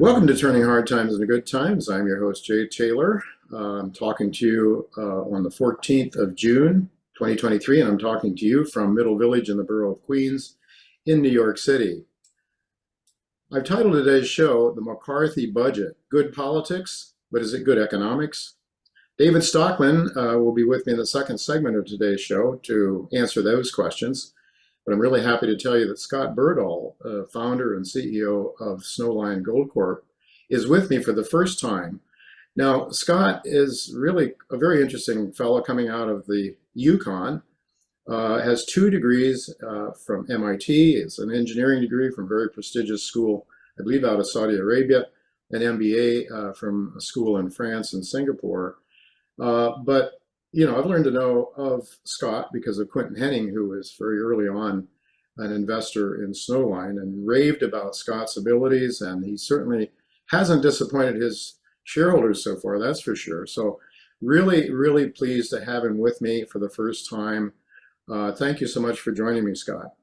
Welcome to Turning Hard Times into Good Times. I'm your host, Jay Taylor. I'm talking to you on the 14th of June, 2023, and I'm talking to you from Middle Village in the borough of Queens in New York City. I've titled today's show, The McCarthy Budget, Good Politics, but is it good economics? David Stockman will be with me in the second segment of today's show to answer those questions. But I'm really happy to tell you that Scott Berdahl, founder and CEO of Snowline Gold Corp, is with me for the first time. Now, Scott is really a very interesting fellow coming out of the Yukon, has 2 degrees from MIT, it's an engineering degree from a very prestigious school, I believe out of Saudi Arabia, an MBA from a school in France and Singapore. But you know, I've learned to know of Scott because of Quentin Henning, who was very early on an investor in Snowline and raved about Scott's abilities, and he certainly hasn't disappointed his shareholders so far, that's for sure. So really, really pleased to have him with me for the first time. Thank you so much for joining me, Scott.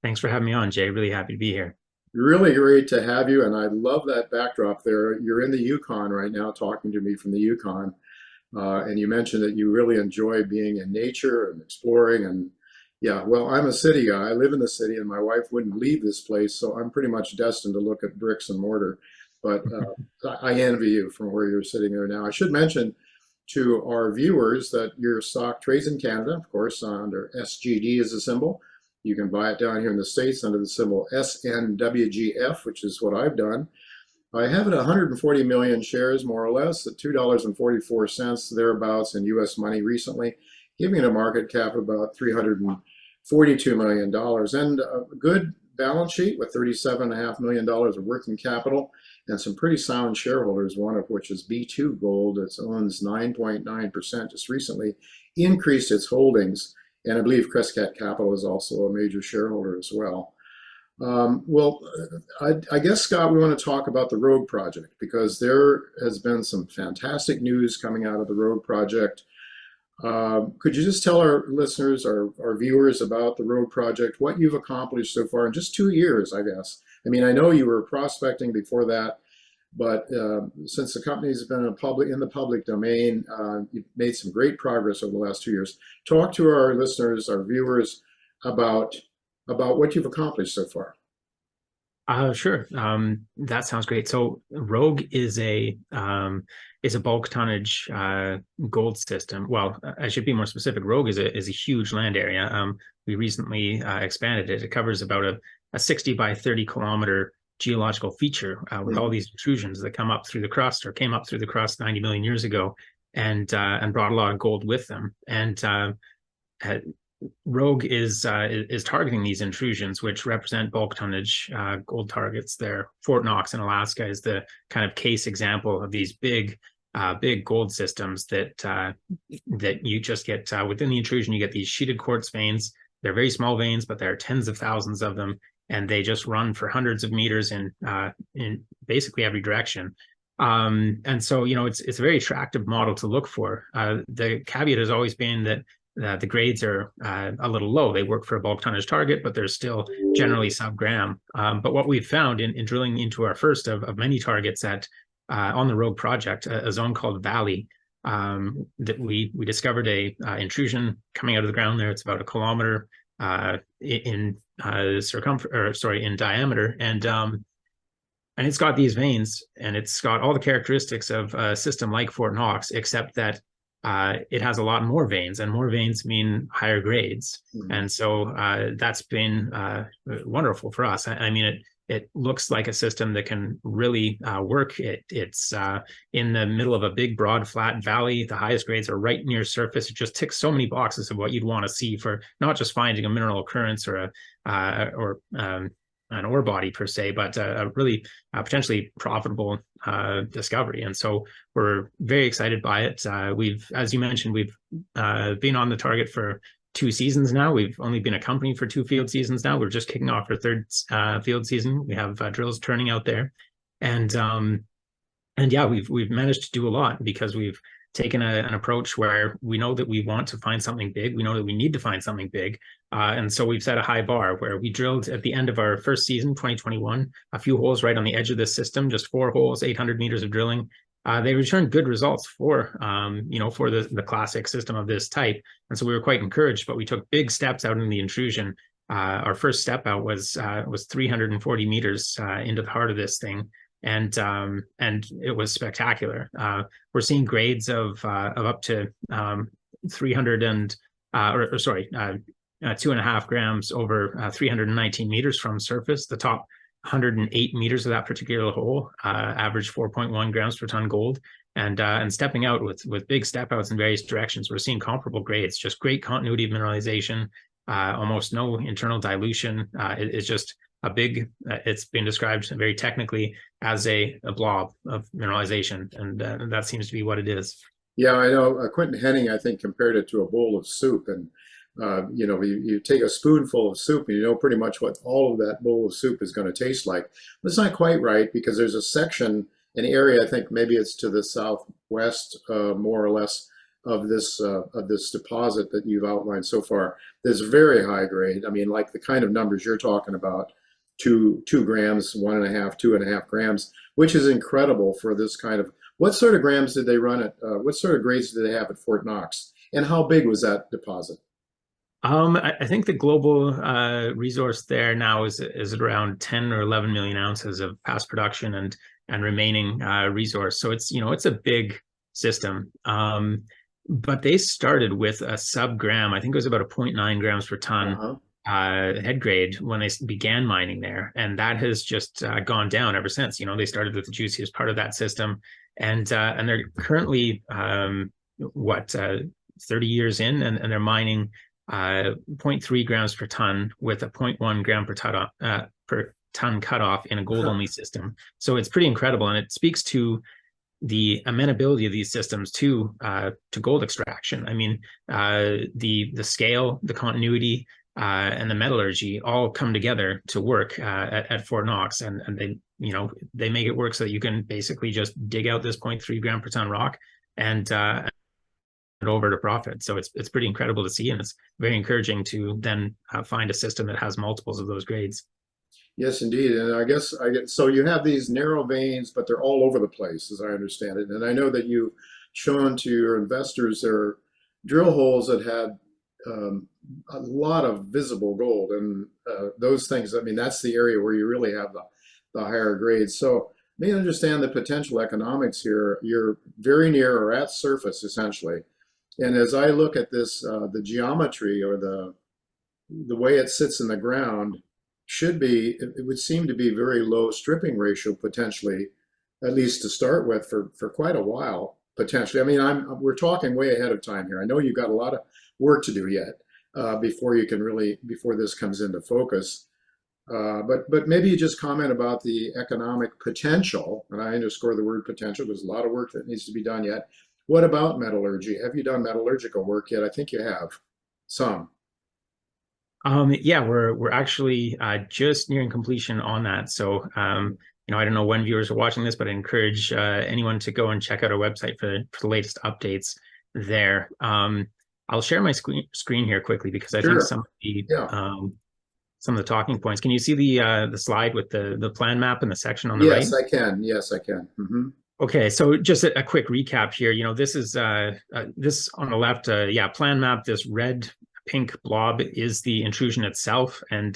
Thanks for having me on, Jay. Really happy to be here. Really great to have you, and I love that backdrop there. You're in the Yukon right now, talking to me from the Yukon. And you mentioned that you really enjoy being in nature and exploring. And yeah, well, I'm a city guy. I live in the city, and my wife wouldn't leave this place, so I'm pretty much destined to look at bricks and mortar. But I envy you from where you're sitting there now. I should mention to our viewers that your stock trades in Canada, of course, under SGD as a symbol. You can buy it down here in the States under the symbol SNWGF, which is what I've done. I have it 140 million shares, more or less, at $2.44 thereabouts in U.S. money recently, giving it a market cap of about $342 million, and a good balance sheet with $37.5 million of working capital and some pretty sound shareholders, one of which is B2 Gold. It owns 9.9%, just recently increased its holdings, and I believe Crescat Capital is also a major shareholder as well. I guess, Scott, we want to talk about the Rogue Project because there has been some fantastic news coming out of the Rogue Project. Could you just tell our listeners, our viewers about the Rogue Project, what you've accomplished so far in just 2 years, I guess? I mean, I know you were prospecting before that, but since the company's been in the public domain, you've made some great progress over the last 2 years. Talk to our listeners, our viewers, about what you've accomplished so far. Sure. That sounds great. So Rogue is a bulk tonnage gold system. Well, I should be more specific. Rogue is a huge land area. We recently expanded it. It covers about a 60 by 30 kilometer geological feature with all these intrusions that come up through the crust or came up through the crust 90 million years ago and brought a lot of gold with them. And Rogue is targeting these intrusions, which represent bulk tonnage gold targets. There, Fort Knox in Alaska is the kind of case example of these big gold systems that you just get within the intrusion. You get these sheeted quartz veins. They're very small veins, but there are tens of thousands of them, and they just run for hundreds of meters in basically every direction. And so, you know, it's a very attractive model to look for. The caveat has always been that the grades are a little low. They work for a bulk tonnage target, but they're still generally sub-gram. But what we've found in drilling into our first of many targets on the Rogue Project, a zone called Valley, that we discovered a intrusion coming out of the ground there. It's about a kilometer in diameter, and it's got these veins, and it's got all the characteristics of a system like Fort Knox, except that it has a lot more veins, and more veins mean higher grades. Mm-hmm. And so that's been wonderful for us. I mean, it looks like a system that can really work. It's in the middle of a big, broad, flat valley. The highest grades are right near surface. It just ticks so many boxes of what you'd want to see for not just finding a mineral occurrence or an ore body per se, but a really potentially profitable discovery. And so we're very excited by it. As you mentioned, we've been on the target for 2 seasons now. We've only been a company for 2 field seasons now. We're just kicking off our 3rd field season. We have drills turning out there. And And yeah, we've managed to do a lot because we've taken an approach where we know that we want to find something big. We know that we need to find something big. And so we've set a high bar where we drilled at the end of our first season, 2021, a few holes right on the edge of this system, just 4 holes, 800 meters of drilling. They returned good results for, for the classic system of this type. And so we were quite encouraged, but we took big steps out in the intrusion. Our first step out was 340 meters into the heart of this thing. And it was spectacular. We're seeing grades of up to 300 and 2.5 grams over 319 meters from surface. The top 108 meters of that particular hole averaged 4.1 grams per ton gold. And stepping out with big step outs in various directions, we're seeing comparable grades, just great continuity of mineralization, almost no internal dilution. It's just a big, it's been described very technically as a blob of mineralization, and that seems to be what it is. Yeah, I know. Quentin Henning, I think, compared it to a bowl of soup. And, you take a spoonful of soup and you know pretty much what all of that bowl of soup is going to taste like. But it's not quite right because there's a section, an area, I think maybe it's to the southwest, more or less, of this deposit that you've outlined so far. That's very high grade. I mean, like the kind of numbers you're talking about. 2 grams, 1.5, 2.5 grams, which is incredible for this kind of. What sort of grams did they run at? What sort of grades did they have at Fort Knox? And how big was that deposit? I think the global resource there now is at around 10 or 11 million ounces of past production and remaining resource. So it's a big system. But they started with a sub-gram. I think it was about a 0.9 grams per ton. Head grade when they began mining there, and that has just gone down ever since. They started with the juiciest part of that system, and they're currently 30 years in, and they're mining 0.3 grams per ton with a 0.1 gram per ton cutoff in a gold only system. So it's pretty incredible, and it speaks to the amenability of these systems to gold extraction. I mean, the scale, the continuity, and the metallurgy all come together to work at Fort Knox, and they make it work so that you can basically just dig out this 0.3 gram per ton rock and over to profit. So it's pretty incredible to see, and it's very encouraging to then find a system that has multiples of those grades. Yes, indeed. And I guess so you have these narrow veins, but they're all over the place, as I understand it. And I know that you've shown to your investors there are drill holes that had a lot of visible gold, and those things. I mean, that's the area where you really have the higher grades. So may understand the potential economics here. You're very near or at surface essentially, and as I look at this, the geometry or the way it sits in the ground it would seem to be very low stripping ratio potentially, at least to start with for quite a while potentially. I mean, we're talking way ahead of time here. I know you've got a lot of work to do yet before this comes into focus. But maybe you just comment about the economic potential, and I underscore the word potential. There's a lot of work that needs to be done yet. What about metallurgy? Have you done metallurgical work yet? I think you have some. Yeah, we're actually just nearing completion on that. So I don't know when viewers are watching this, but I encourage anyone to go and check out our website for the latest updates there. I'll share my screen here quickly because I think some of the talking points. Can you see the slide with the plan map and the section on the right? Yes, I can. Yes, I can. Mm-hmm. Okay, so just a quick recap here. This is this on the left, plan map. This red pink blob is the intrusion itself, and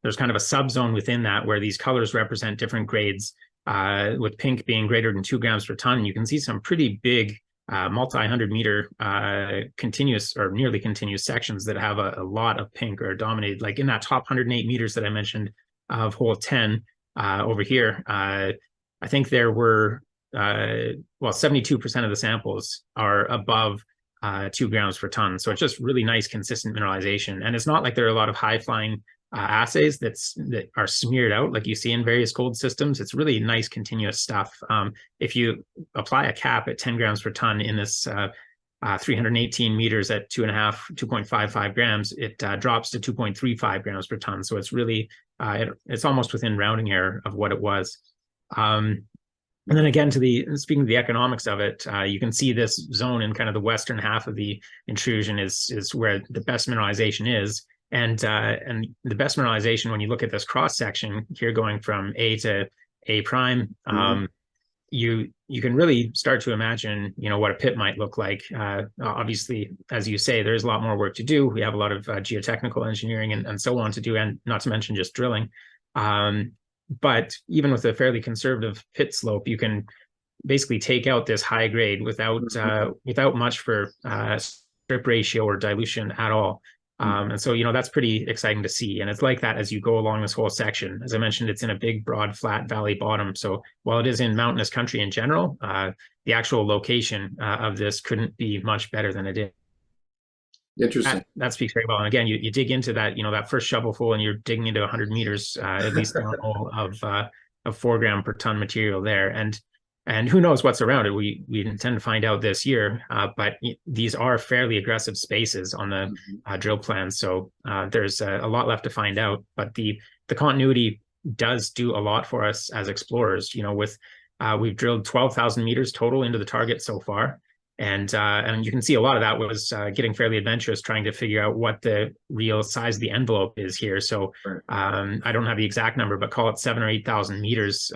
there's kind of a subzone within that where these colors represent different grades, with pink being greater than 2 grams per ton. You can see some pretty big multi-hundred meter continuous or nearly continuous sections that have a lot of pink or dominated, like in that top 108 meters that I mentioned of hole 10 over here. I think there were 72% of the samples are above 2 grams per ton. So it's just really nice, consistent mineralization. And it's not like there are a lot of high flying assays that are smeared out like you see in various gold systems. It's really nice, continuous stuff. If you apply a cap at 10 grams per ton in this 318 meters at 2.55 grams, it drops to 2.35 grams per ton. So it's really, it's almost within rounding error of what it was. And then again, speaking of the economics of it, you can see this zone in kind of the western half of the intrusion is where the best mineralization is. And the best mineralization, when you look at this cross section here, going from A to A prime, you can really start to imagine, what a pit might look like. Obviously, as you say, there's a lot more work to do. We have a lot of geotechnical engineering and so on to do, and not to mention just drilling. But even with a fairly conservative pit slope, you can basically take out this high grade without much for strip ratio or dilution at all. And so, that's pretty exciting to see. And it's like that as you go along this whole section. As I mentioned, it's in a big, broad, flat valley bottom. So while it is in mountainous country in general, the actual location of this couldn't be much better than it is. Interesting. That speaks very well. And again, you dig into that, that first shovelful, and you're digging into 100 meters, at least downhole of 4 gram per ton material there. And who knows what's around it? We intend to find out this year, but these are fairly aggressive spaces on the drill plan. So there's a lot left to find out. But the continuity does do a lot for us as explorers. We've drilled 12,000 meters total into the target so far. And you can see a lot of that was getting fairly adventurous, trying to figure out what the real size of the envelope is here. So I don't have the exact number, but call it 7,000 or 8,000 meters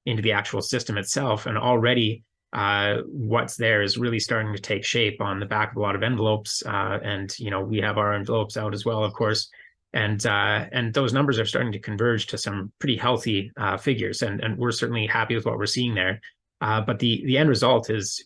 into the actual system itself. And already what's there is really starting to take shape on the back of a lot of envelopes. And we have our envelopes out as well, of course. And those numbers are starting to converge to some pretty healthy figures. And we're certainly happy with what we're seeing there. But the end result is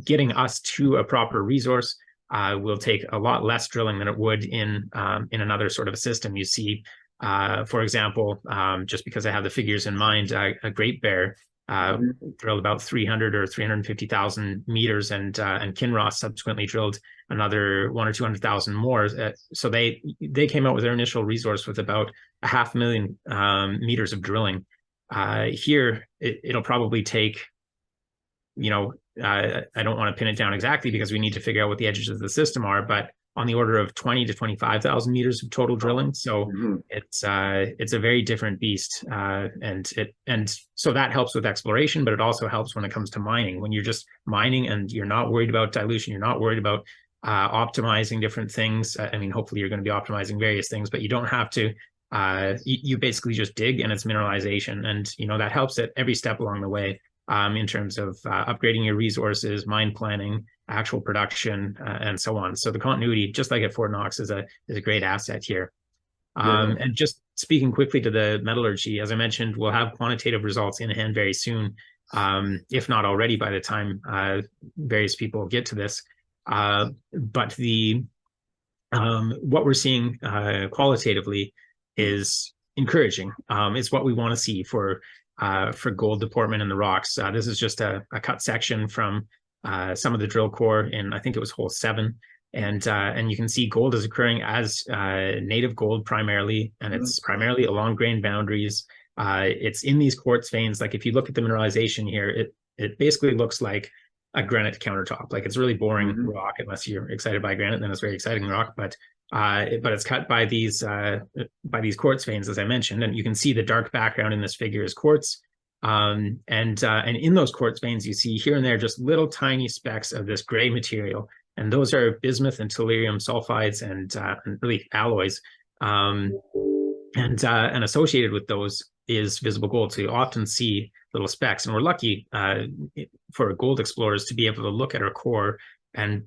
getting us to a proper resource will take a lot less drilling than it would in another sort of a system. You see, for example, just because I have the figures in mind, a Great Bear drilled about 300 or 350,000 meters, and Kinross subsequently drilled another 100 or 200,000 more. So they came out with their initial resource with about 500,000 meters of drilling. Here, it'll probably take, I don't want to pin it down exactly because we need to figure out what the edges of the system are, but on the order of 20 to 25,000 meters of total drilling. So it's a very different beast. And so that helps with exploration, but it also helps when it comes to mining. When you're just mining and you're not worried about dilution, you're not worried about optimizing different things. I mean, hopefully you're going to be optimizing various things, but you don't have to. You basically just dig, and it's mineralization. And, that helps at every step along the way. In terms of upgrading your resources, mine planning, actual production, and so on. So the continuity, just like at Fort Knox, is a great asset here. And just speaking quickly to the metallurgy, as I mentioned, we'll have quantitative results in hand very soon, if not already by the time various people get to this. But what we're seeing qualitatively is encouraging. It's what we want to see for gold deportment in the rocks. This is just a cut section from some of the drill core in, I think it was hole 7. And you can see gold is occurring as native gold primarily, and it's primarily along grain boundaries. It's in these quartz veins. Like if you look at the mineralization here, it basically looks like a granite countertop. Like it's really boring rock, unless you're excited by granite, then it's very exciting rock. But it's cut by these quartz veins, as I mentioned, and you can see the dark background in this figure is quartz. And in those quartz veins, you see here and there just little tiny specks of this gray material, and those are bismuth and tellurium sulfides and really alloys. And associated with those is visible gold. So you often see little specks, and we're lucky for gold explorers to be able to look at our core, and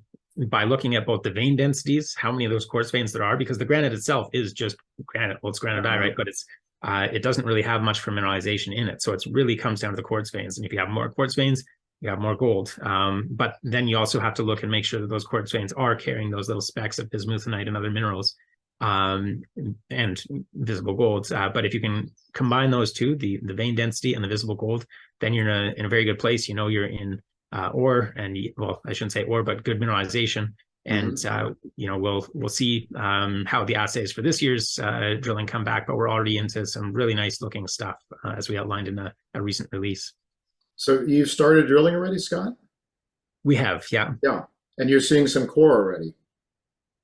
by looking at both the vein densities, how many of those quartz veins there are, because the granite itself is just granite. Well, it's granite diorite, but it doesn't really have much for mineralization in it. So it really comes down to the quartz veins. And if you have more quartz veins, you have more gold. But then you also have to look and make sure that those quartz veins are carrying those little specks of bismuthinite and other minerals and visible gold. But if you can combine those two, the vein density and the visible gold, then you're in a very good place. You're in ore, and well, I shouldn't say ore, but good mineralization. And we'll see how the assays for this year's drilling come back, but we're already into some really nice looking stuff as we outlined in a recent release. So you've started drilling already, Scott? We have, yeah. Yeah, and you're seeing some core already.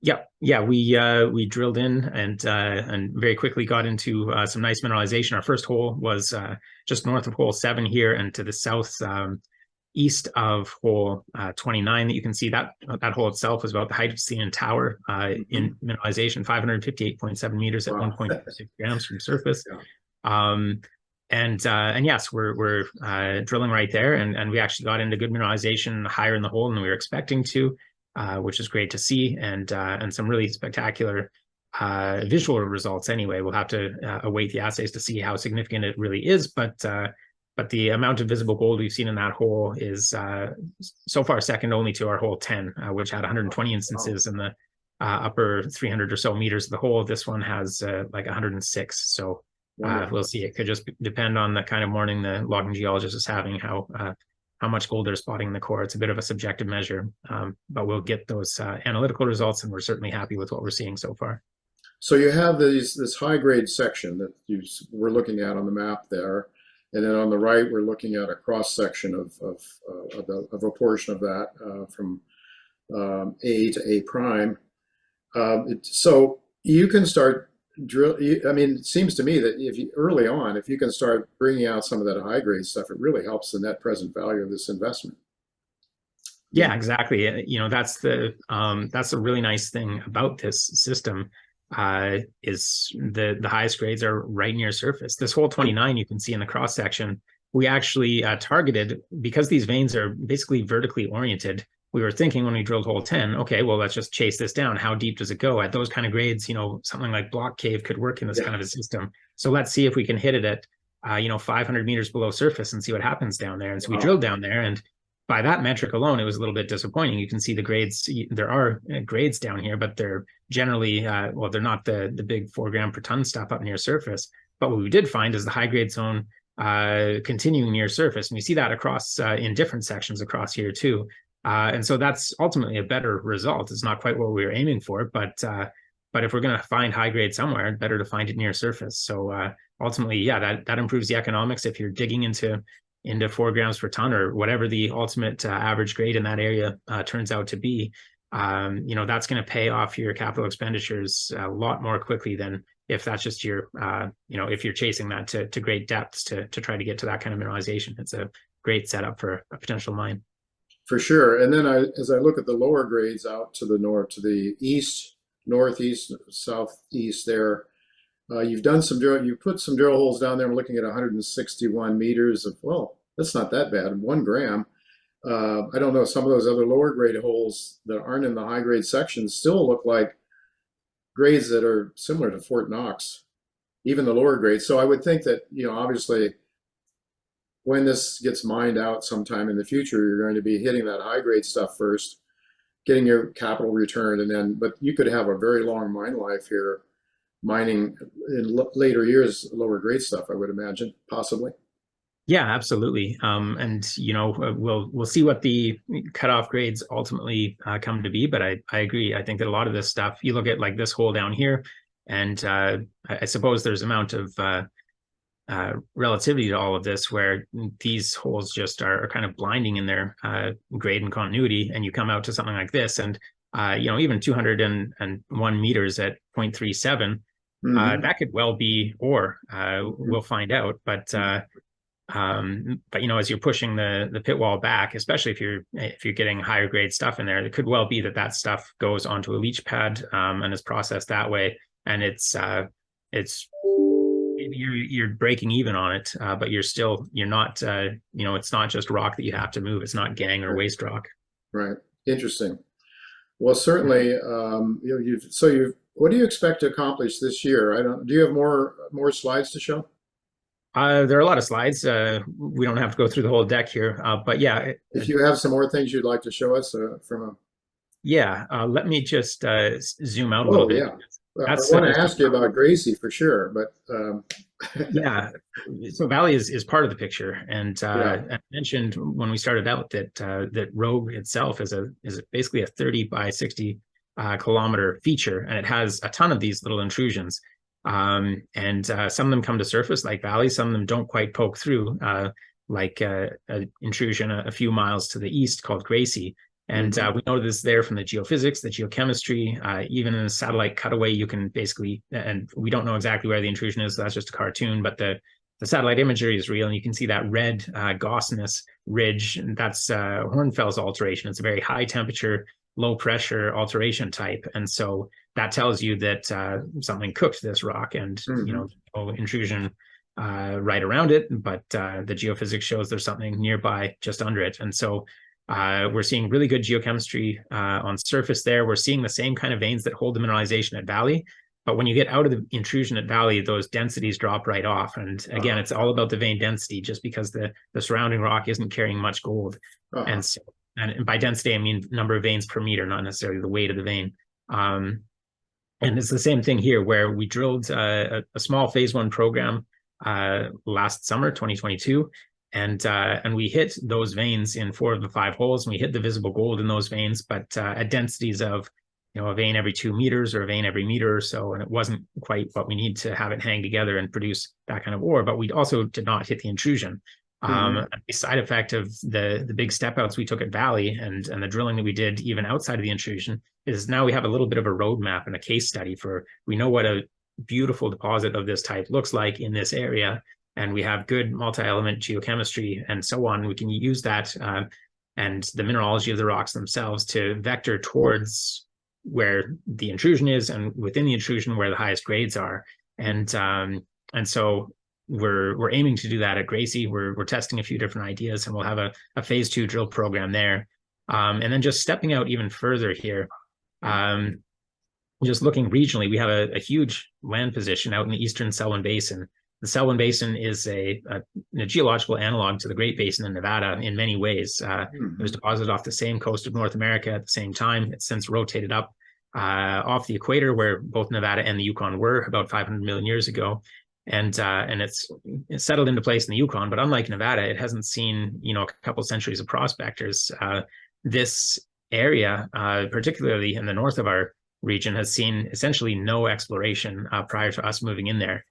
Yeah, we drilled in and very quickly got into some nice mineralization. Our first hole was just north of hole 7 here, and to the south east of hole 29 that you can see. That hole itself was about the height of CN Tower in mineralization, 558.7 meters at 1.6 grams from surface. Yeah. And yes, we're drilling right there, and we actually got into good mineralization higher in the hole than we were expecting to, which is great to see, and some really spectacular visual results. Anyway, we'll have to await the assays to see how significant it really is, but the amount of visible gold we've seen in that hole is so far second only to our hole 10, which had 120 instances in the upper 300 or so meters of the hole. This one has like 106. So we'll see. It could just depend on the kind of morning the logging geologist is having, how much gold they're spotting in the core. It's a bit of a subjective measure, but we'll get those analytical results, and we're certainly happy with what we're seeing so far. So you have this high grade section that we're looking at on the map there. And then on the right, we're looking at a cross section of a portion of that from A to A prime. So you can start drill. I mean, it seems to me that early on, if you can start bringing out some of that high grade stuff, it really helps the net present value of this investment. Yeah, exactly. That's the really nice thing about this system. Is the highest grades are right near surface. This hole 29 you can see in the cross section, we actually targeted, because these veins are basically vertically oriented. We were thinking when we drilled hole 10, okay, well, let's just chase this down. How deep does it go? At those kind of grades, something like block cave could work in this kind of a system. So let's see if we can hit it at 500 meters below surface and see what happens down there. And so we drilled down there, and by that metric alone, it was a little bit disappointing. You can see the grades. There are grades down here, but they're generally, they're not the big 4 gram per ton stuff up near surface. But what we did find is the high grade zone continuing near surface. And we see that across in different sections across here too. And so that's ultimately a better result. It's not quite what we were aiming for, but if we're going to find high grade somewhere, better to find it near surface. So ultimately, yeah, that improves the economics. If you're digging into 4 grams per ton, or whatever the ultimate average grade in that area turns out to be, that's going to pay off your capital expenditures a lot more quickly than if that's just your, if you're chasing that to great depths to try to get to that kind of mineralization. It's a great setup for a potential mine. For sure. And then as I look at the lower grades out to the north, to the east, northeast, southeast there, you've put some drill holes down there. I'm looking at 161 meters of, well, that's not that bad, 1 gram. I don't know, some of those other lower grade holes that aren't in the high grade sections still look like grades that are similar to Fort Knox, even the lower grades. So I would think that, obviously when this gets mined out sometime in the future, you're going to be hitting that high grade stuff first, getting your capital return, but you could have a very long mine life here, mining in later years lower grade stuff, I would imagine, possibly. Yeah, absolutely. And we'll see what the cutoff grades ultimately come to be. But I agree. I think that a lot of this stuff, you look at like this hole down here, and I suppose there's amount of relativity to all of this, where these holes just are kind of blinding in their grade and continuity, and you come out to something like this, and even 201 meters at 0.37. That could well be ore. We'll find out, but as you're pushing the pit wall back, especially if you're getting higher grade stuff in there, it could well be that stuff goes onto a leach pad and is processed that way, and it's you're breaking even on it, but you're not it's not just rock that you have to move. It's not gang or waste rock. Right. Interesting. Well, certainly, what do you expect to accomplish this year? Do you have more slides to show? There are a lot of slides. We don't have to go through the whole deck here, but yeah. If you have some more things you'd like to show us let me just zoom out a little bit. Yeah. I want to ask you about Gracie for sure, but yeah. So Valley is part of the picture, and I mentioned when we started out that Rogue itself is basically a 30 by 60 kilometer feature, and it has a ton of these little intrusions. And some of them come to surface like Valley, some of them don't quite poke through, like an intrusion a few miles to the east called Gracie. And we know this there from the geophysics, the geochemistry, even in a satellite cutaway, you can basically, and we don't know exactly where the intrusion is, so that's just a cartoon, but the satellite imagery is real, and you can see that red gaussness ridge, and that's Hornfels alteration. It's a very high temperature, low pressure alteration type. And so that tells you that something cooked this rock, and no intrusion right around it, but the geophysics shows there's something nearby just under it. And so we're seeing really good geochemistry on surface there. We're seeing the same kind of veins that hold the mineralization at Valley. But when you get out of the intrusion at Valley, those densities drop right off. And again, it's all about the vein density, just because the surrounding rock isn't carrying much gold. And so, and by density, I mean number of veins per meter, not necessarily the weight of the vein. And it's the same thing here, where we drilled a small phase 1 program last summer, 2022. And we hit those veins in 4 of the 5 holes, and we hit the visible gold in those veins, but at densities of a vein every 2 meters or a vein every meter or so. And it wasn't quite what we need to have it hang together and produce that kind of ore, but we also did not hit the intrusion. The side effect of the big step outs we took at Valley and the drilling that we did even outside of the intrusion is now we have a little bit of a roadmap and a case study we know what a beautiful deposit of this type looks like in this area. And we have good multi-element geochemistry and so on. We can use that and the mineralogy of the rocks themselves to vector towards where the intrusion is, and within the intrusion where the highest grades are. And so we're aiming to do that at Gracie. We're testing a few different ideas, and we'll have a phase 2 drill program there. And then just stepping out even further here, just looking regionally, we have a huge land position out in the eastern Selwyn Basin. The Selwyn Basin is a geological analog to the Great Basin in Nevada in many ways. It was deposited off the same coast of North America at the same time. It's since rotated up off the equator, where both Nevada and the Yukon were about 500 million years ago. And it's settled into place in the Yukon, but unlike Nevada, it hasn't seen a couple centuries of prospectors. This area, particularly in the north of our region, has seen essentially no exploration prior to us moving in there.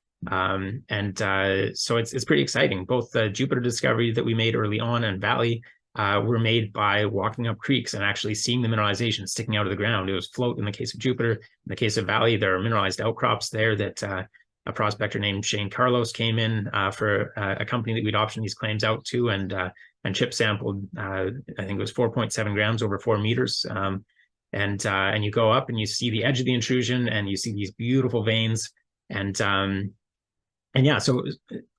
So it's pretty exciting. Both the Jupiter discovery that we made early on and Valley were made by walking up creeks and actually seeing the mineralization sticking out of the ground. It was float in the case of Jupiter. In the case of Valley, there are mineralized outcrops there that a prospector named Shane Carlos came in for a company that we'd optioned these claims out to, and chip sampled, I think it was 4.7 grams over 4 meters. And you go up and you see the edge of the intrusion, and you see these beautiful veins. And yeah, so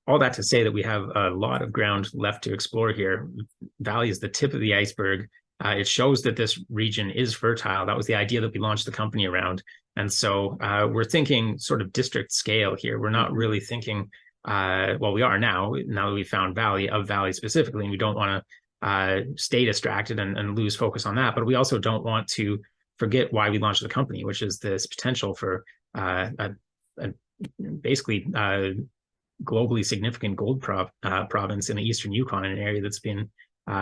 all that to say that we have a lot of ground left to explore here. Valley is the tip of the iceberg. It shows that this region is fertile. That was the idea that we launched the company around. And so we're thinking sort of district scale here. We're not really thinking, well, we are now that we've found Valley specifically, and we don't want to stay distracted and lose focus on that. But we also don't want to forget why we launched the company, which is this potential for basically globally significant gold province in the eastern Yukon, in an area that's been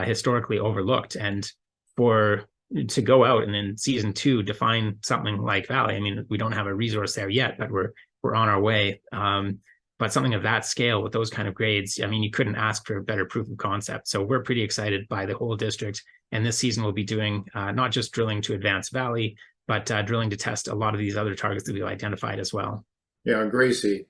historically overlooked. And to go out and in season 2 define something like Valley, I mean, we don't have a resource there yet, but we're on our way. But something of that scale with those kind of grades, I mean, you couldn't ask for a better proof of concept. So we're pretty excited by the whole district. And this season we'll be doing not just drilling to advance Valley, but drilling to test a lot of these other targets that we've identified as well. Yeah, Gracie,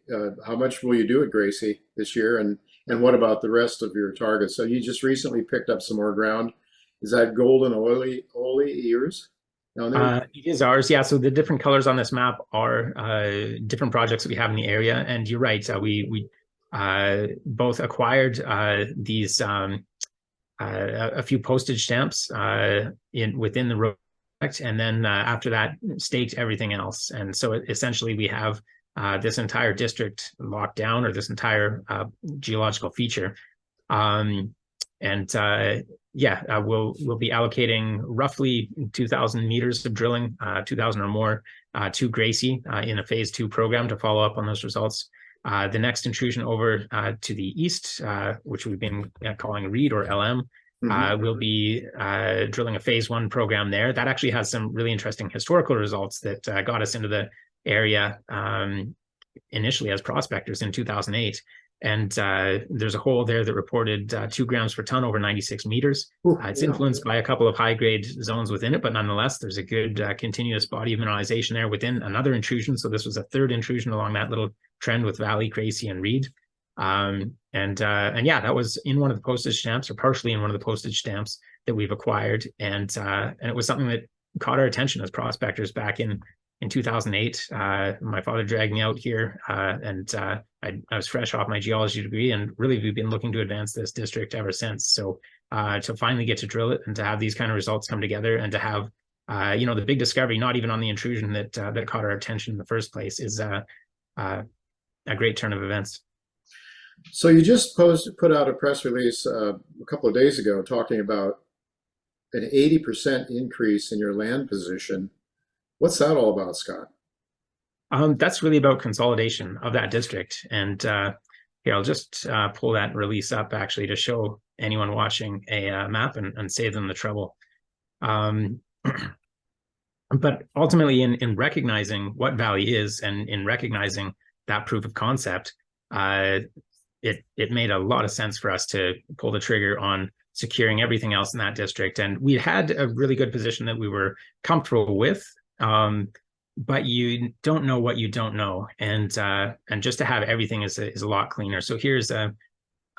how much will you do at Gracie this year? And what about the rest of your targets? So you just recently picked up some more ground. Is that golden oily ears down there? It is ours, yeah. So the different colors on this map are different projects that we have in the area. And you're right, we both acquired these a few postage stamps within the road, and then after that staked everything else. And so essentially we have this entire district locked down, or this entire geological feature. We'll be allocating roughly 2,000 meters of drilling, 2,000 or more, to Gracie in a phase 2 program to follow up on those results. The next intrusion over to the east, which we've been calling Reed or LM, we'll be drilling a phase 1 program there. That actually has some really interesting historical results that got us into the area initially as prospectors in 2008. And there's a hole there that reported 2 grams per ton over 96 meters. It's influenced by a couple of high-grade zones within it, but nonetheless, there's a good continuous body of mineralization there within another intrusion. So this was a third intrusion along that little trend with Valley, Gracie, and Reed. And yeah, that was in one of the postage stamps, or partially in one of the postage stamps that we've acquired. And it was something that caught our attention as prospectors back in 2008. My father dragged me out here, and I was fresh off my geology degree, and really we've been looking to advance this district ever since. So to finally get to drill it and to have these kind of results come together, and to have the big discovery, not even on the intrusion that caught our attention in the first place, is a great turn of events. So you just put out a press release a couple of days ago talking about an 80% increase in your land position. What's that all about, Scott? That's really about consolidation of that district. And here, I'll just pull that release up actually to show anyone watching a map and save them the trouble. But ultimately, in recognizing what Valley is, and in recognizing that proof of concept, it made a lot of sense for us to pull the trigger on securing everything else in that district. And we had a really good position that we were comfortable with, but you don't know what you don't know. And just to have everything is a lot cleaner. So here's the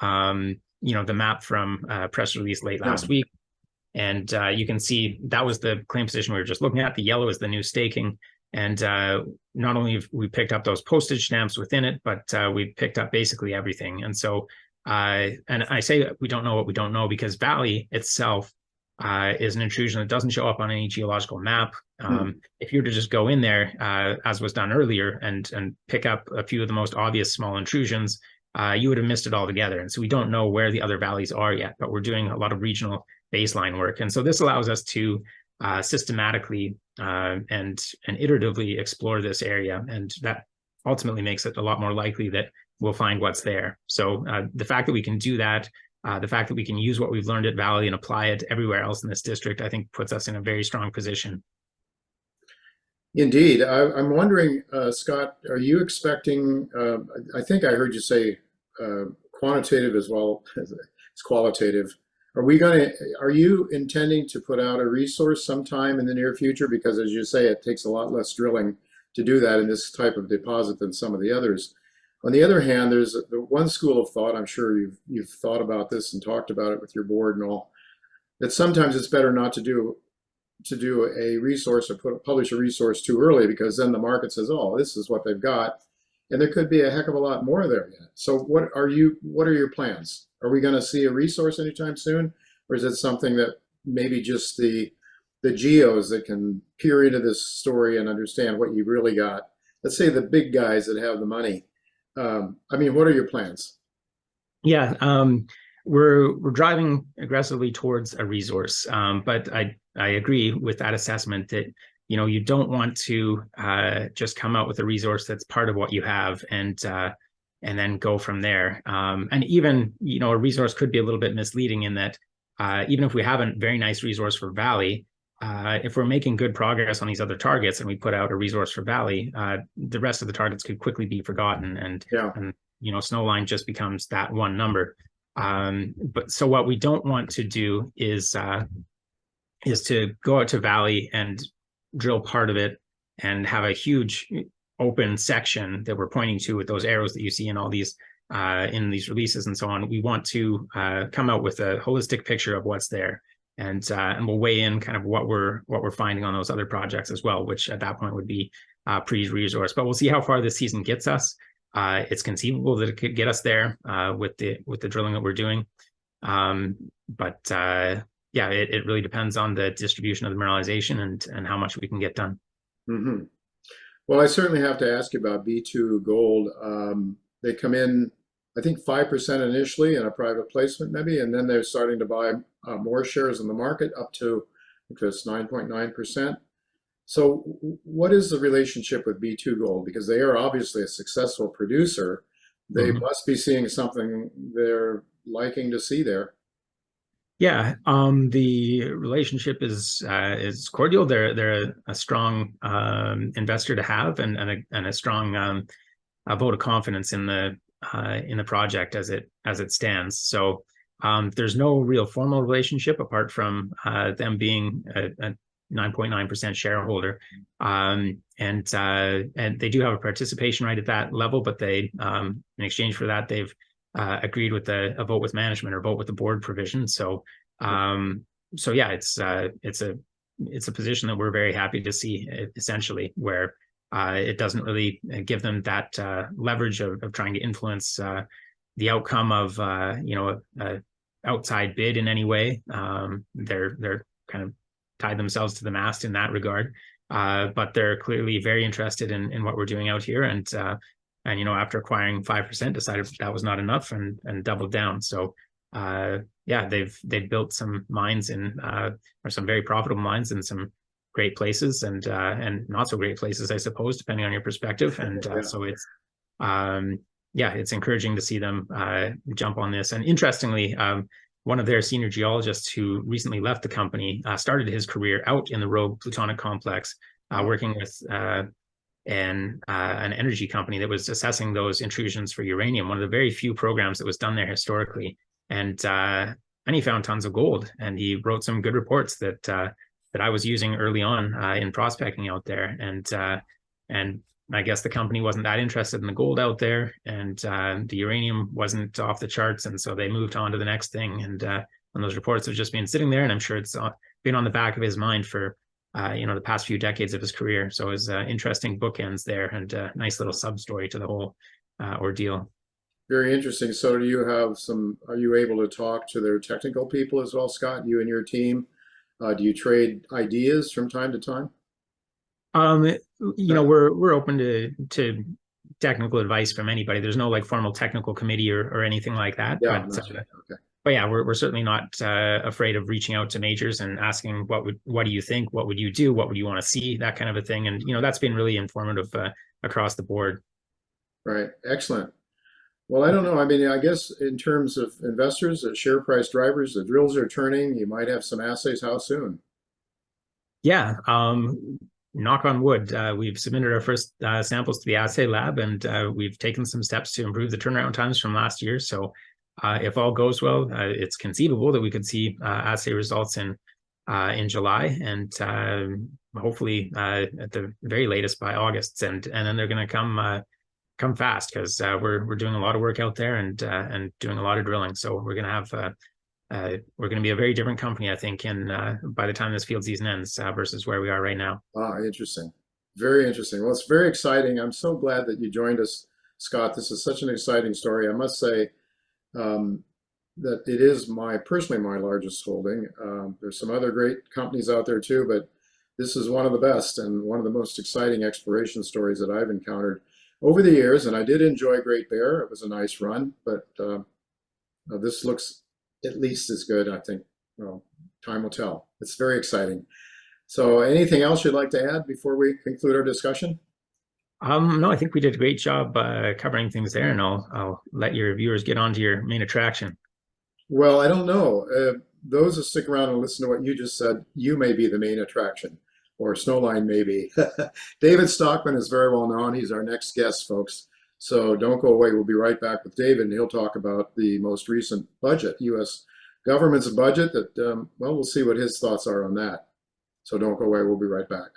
map from press release late last week. And you can see that was the claim position we were just looking at. The yellow is the new staking. And not only have we picked up those postage stamps within it, but we picked up basically everything. And so, and I say that we don't know what we don't know because Valley itself is an intrusion that doesn't show up on any geological map. If you were to just go in there, as was done earlier, and pick up a few of the most obvious small intrusions, you would have missed it altogether. And so we don't know where the other valleys are yet, but we're doing a lot of regional baseline work. And so this allows us to systematically and iteratively explore this area, and that ultimately makes it a lot more likely that we'll find what's there. So the fact that we can do that, the fact that we can use what we've learned at Valley and apply it everywhere else in this district, I think puts us in a very strong position. Indeed. I'm wondering, Scott, are you expecting, I think I heard you say quantitative as well as qualitative. Are you intending to put out a resource sometime in the near future? Because as you say, it takes a lot less drilling to do that in this type of deposit than some of the others. On the other hand, there's the one school of thought, I'm sure you've thought about this and talked about it with your board and all, that sometimes it's better not to do a resource or publish a resource too early, because then the market says, oh, this is what they've got. And there could be a heck of a lot more there yet. So what are your plans? Are we going to see a resource anytime soon? Or is it something that maybe just the geos that can peer into this story and understand what you really got? Let's say the big guys that have the money. What are your plans? Yeah, we're driving aggressively towards a resource, but I agree with that assessment that you don't want to just come out with a resource that's part of what you have and then go from there. And even a resource could be a little bit misleading in that even if we have a very nice resource for Valley, if we're making good progress on these other targets and we put out a resource for Valley, the rest of the targets could quickly be forgotten, and Snowline just becomes that one number. But so what we don't want to do is to go out to Valley and drill part of it and have a huge open section that we're pointing to with those arrows that you see in all these releases and so on. We want to come out with a holistic picture of what's there, and we'll weigh in kind of what we're finding on those other projects as well, which at that point would be pre-resource. But we'll see how far this season gets us. It's conceivable that it could get us there with the drilling that we're doing, but it really depends on the distribution of the mineralization and how much we can get done. Mm-hmm. Well, I certainly have to ask you about B2 Gold. They come in, I think, 5% initially in a private placement maybe, and then they're starting to buy more shares in the market up to, I think it's 9.9%. So what is the relationship with B2 Gold? Because they are obviously a successful producer. They must be seeing something they're liking to see there. Yeah, the relationship is cordial. They're a strong investor to have, and a strong vote of confidence in the in the project as it stands. So there's no real formal relationship apart from them being a 9.9% shareholder, and they do have a participation right at that level. But they, in exchange for that, they've agreed with a vote with management or vote with the board provision. So yeah, it's a position that we're very happy to see, essentially, where it doesn't really give them that leverage of trying to influence the outcome of a outside bid in any way. They're kind of tied themselves to the mast in that regard, but they're clearly very interested in what we're doing out here, and after acquiring 5%, decided that was not enough and doubled down. So yeah, they've built some mines or some very profitable mines in some great places and not so great places, I suppose, depending on your perspective. And so it's it's encouraging to see them jump on this. And interestingly, one of their senior geologists who recently left the company started his career out in the Rogue Plutonic Complex, working with an energy company that was assessing those intrusions for uranium, one of the very few programs that was done there historically. And he found tons of gold, and he wrote some good reports that I was using early on in prospecting out there. And I guess the company wasn't that interested in the gold out there, and the uranium wasn't off the charts, and so they moved on to the next thing. And those reports have just been sitting there, and I'm sure it's been on the back of his mind for the past few decades of his career. So it was interesting bookends there, and a nice little sub story to the whole ordeal. Very interesting. So are you able to talk to their technical people as well, Scott, you and your team? Do you trade ideas from time to time? We're open to technical advice from anybody. There's no formal technical committee or anything like that. Yeah, okay. But yeah, we're certainly not afraid of reaching out to majors and asking what do you think? What would you do? What would you want to see? That kind of a thing. And that's been really informative across the board. Right. Excellent. Well, I don't know. I mean, I guess in terms of investors, share price drivers, the drills are turning. You might have some assays. How soon? Yeah. Knock on wood. We've submitted our first samples to the assay lab, and we've taken some steps to improve the turnaround times from last year. So if all goes well, it's conceivable that we could see assay results in July, and hopefully at the very latest by August. And then they're going to come fast, because we're doing a lot of work out there and doing a lot of drilling. So we're going to have we're going to be a very different company, I think, by the time this field season ends versus where we are right now. Interesting. Very interesting. Well, it's very exciting. I'm so glad that you joined us, Scott. This is such an exciting story. I must say that it is personally my largest holding. There's some other great companies out there too, but this is one of the best and one of the most exciting exploration stories that I've encountered over the years. And I did enjoy Great Bear. It was a nice run, but this looks at least as good, I think. Well, time will tell. It's very exciting. So anything else you'd like to add before we conclude our discussion? No, I think we did a great job covering things there, and I'll let your viewers get on to your main attraction. Well, I don't know. Those who stick around and listen to what you just said, you may be the main attraction, or Snowline may be. David Stockman is very well known. He's our next guest, folks. So don't go away. We'll be right back with David, and he'll talk about the most recent budget, U.S. government's budget that, we'll see what his thoughts are on that. So don't go away. We'll be right back.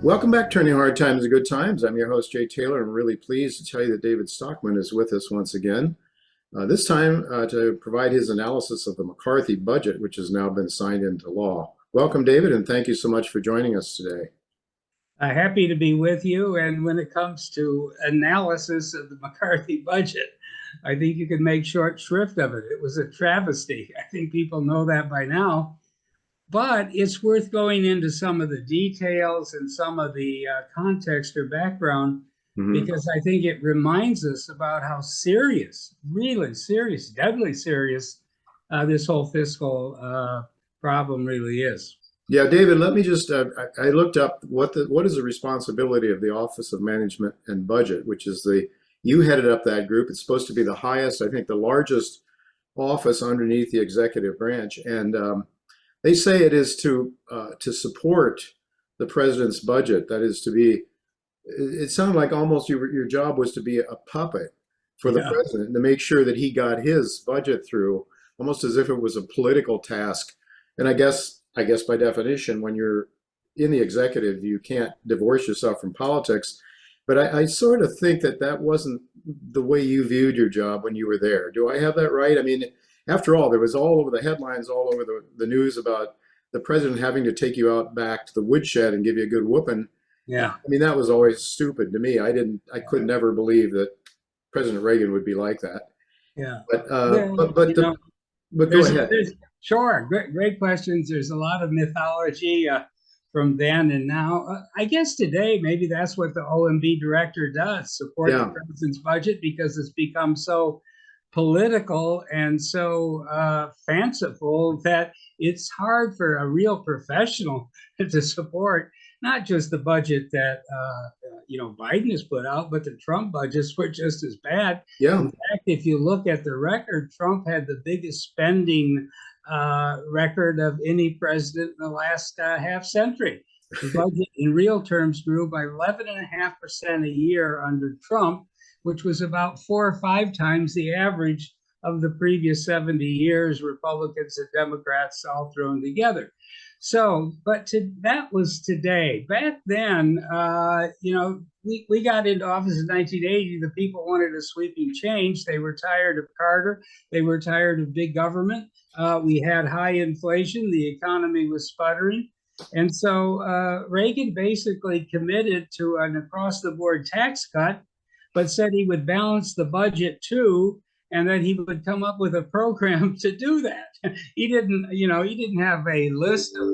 Welcome back, Turning Hard Times to Good Times. I'm your host, Jay Taylor. I'm really pleased to tell you that David Stockman is with us once again. This time to provide his analysis of the McCarthy budget, which has now been signed into law. Welcome, David, and thank you so much for joining us today. Happy to be with you. And when it comes to analysis of the McCarthy budget, I think you can make short shrift of it. It was a travesty. I think people know that by now. But it's worth going into some of the details and some of the context or background, because I think it reminds us about how serious, really serious, deadly serious, this whole fiscal problem really is. Yeah, David, let me just, I looked up what is the responsibility of the Office of Management and Budget, which is you headed up that group. It's supposed to be the highest, I think the largest office underneath the executive branch, and they say it is to support the president's budget. That is to be. It sounded like almost your job was to be a puppet for the Yeah. president to make sure that he got his budget through, almost as if it was a political task. And I guess by definition, when you're in the executive, you can't divorce yourself from politics. But I sort of think that that wasn't the way you viewed your job when you were there. Do I have that right? I mean, after all, there was all over the headlines, all over the news about the president having to take you out back to the woodshed and give you a good whooping. Yeah. I mean, that was always stupid to me. I could never believe that President Reagan would be like that. Yeah. But Well, but you know, but go ahead. Sure, great questions. There's a lot of mythology from then and now. I guess today maybe that's what the OMB director does, support the president's budget, because it's become so political and so fanciful that it's hard for a real professional to support not just the budget that Biden has put out, but the Trump budgets were just as bad. Yeah. In fact, if you look at the record, Trump had the biggest spending record of any president in the last half century. The budget in real terms grew by 11.5% a year under Trump, which was about 4 or 5 times the average of the previous 70 years, Republicans and Democrats all thrown together. So, but that was today. Back then, we got into office in 1980. The people wanted a sweeping change. They were tired of Carter. They were tired of big government. We had high inflation. The economy was sputtering. And so Reagan basically committed to an across-the-board tax cut, but said he would balance the budget too, and that he would come up with a program to do that. He didn't have a list of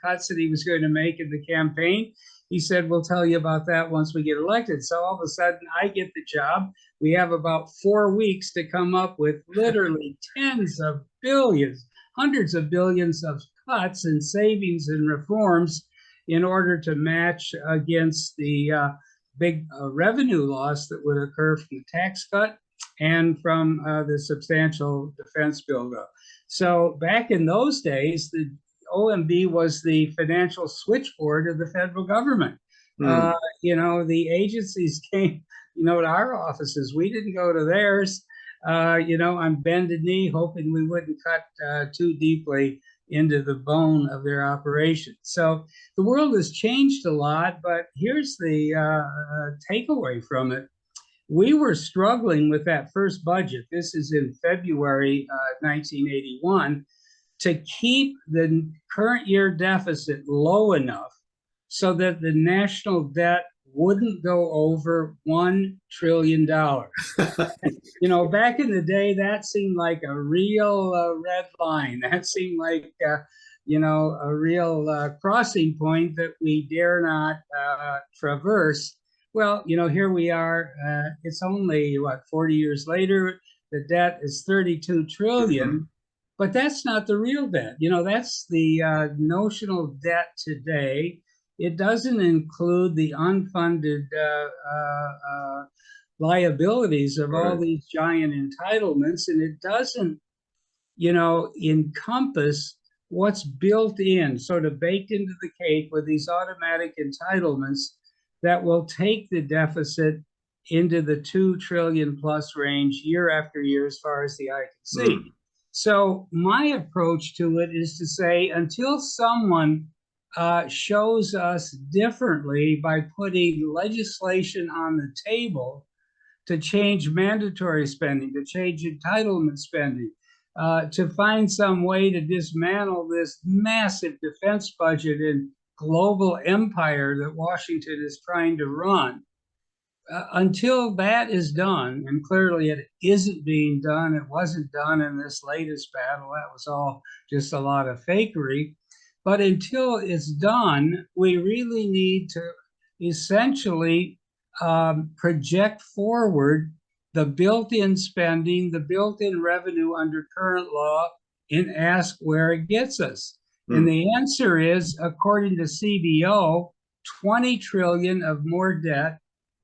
cuts that he was going to make in the campaign. He said, we'll tell you about that once we get elected. So all of a sudden, I get the job. We have about 4 weeks to come up with literally tens of billions, hundreds of billions of cuts and savings and reforms in order to match against the big revenue loss that would occur from the tax cut and from the substantial defense buildup. So back in those days, the OMB was the financial switchboard of the federal government. The agencies came, to our offices. We didn't go to theirs. On bended knee, hoping we wouldn't cut too deeply into the bone of their operation. So the world has changed a lot, but here's the takeaway from it. We were struggling with that first budget. This is in February 1981, to keep the current year deficit low enough so that the national debt wouldn't go over $1 trillion. Back in the day, that seemed like a real red line. That seemed like, a real crossing point that we dare not traverse. Well, here we are. It's only, 40 years later, the debt is 32 trillion, but that's not the real debt. That's the notional debt today. It doesn't include the unfunded liabilities of all these giant entitlements, and it doesn't, encompass what's built in, sort of baked into the cake with these automatic entitlements that will take the deficit into the 2 trillion plus range year after year, as far as the eye can see. So my approach to it is to say, until someone shows us differently by putting legislation on the table to change mandatory spending, to change entitlement spending, to find some way to dismantle this massive defense budget and global empire that Washington is trying to run. Until that is done, and clearly it isn't being done, it wasn't done in this latest battle, that was all just a lot of fakery. But until it's done, we really need to essentially project forward the built-in spending, the built-in revenue under current law, and ask where it gets us. And the answer is, according to CBO, 20 trillion of more debt